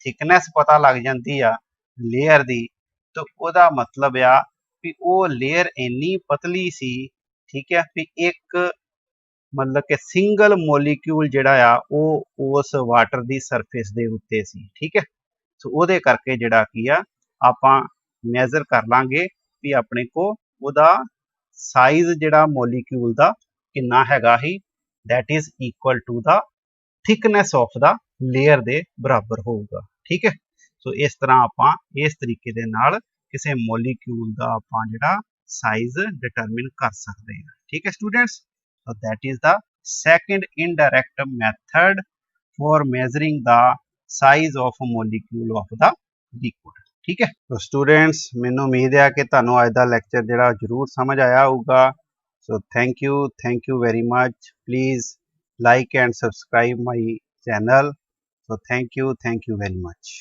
ਥਿਕਨੈਸ ਪਤਾ ਲੱਗ ਜਾਂਦੀ ਆ ਲੇਅਰ ਦੀ, ਤਾਂ ਉਹਦਾ ਮਤਲਬ ਆ ਵੀ ਉਹ ਲੇਅਰ ਇੰਨੀ ਪਤਲੀ ਸੀ, ਠੀਕ ਹੈ, ਵੀ ਇੱਕ ਮਤਲਬ ਕਿ ਸਿੰਗਲ ਮੋਲੀਕਿਊਲ ਜਿਹੜਾ ਆ ਉਹ ਉਸ ਵਾਟਰ ਦੀ ਸਰਫੇਸ ਦੇ ਉੱਤੇ ਸੀ। ਠੀਕ ਹੈ, ਸੋ ਉਹਦੇ ਕਰਕੇ ਜਿਹੜਾ ਕੀ ਆ ਆਪਾਂ ਮੈਜ਼ਰ ਕਰ ਲਾਂਗੇ ਵੀ ਆਪਣੇ ਕੋ ਉਹਦਾ ਸਾਈਜ਼ ਜਿਹੜਾ ਮੋਲੀਕਿਊਲ ਦਾ ਕਿੰਨਾ ਹੈਗਾ ਹੀ, that is equal to the thickness of the layer ਦੇ ਬਰਾਬਰ ਹੋਊਗਾ। ਠੀਕ ਹੈ, ਸੋ ਇਸ ਤਰ੍ਹਾਂ ਆਪਾਂ ਇਸ ਤਰੀਕੇ ਦੇ ਨਾਲ ਕਿਸੇ ਮੋਲੀਕਿਊਲ ਦਾ ਆਪਾਂ ਜਿਹੜਾ ਸਾਈਜ਼ ਡਿਟਰਮਿਨ ਕਰ ਸਕਦੇ ਹਾਂ। ਠੀਕ ਹੈ students, so that is the second indirect method for measuring the size of a molecule of the liquid। ਠੀਕ ਹੈ, ਸੋ ਸਟੂਡੈਂਟਸ ਮੈਨੂੰ ਉਮੀਦ ਹੈ ਕਿ ਤੁਹਾਨੂੰ ਅੱਜ ਦਾ ਲੈਕਚਰ ਜਿਹੜਾ ਜ਼ਰੂਰ ਸਮਝ ਆਇਆ ਹੋਊਗਾ। So thank you very much. Please like and subscribe my channel. So thank you very much.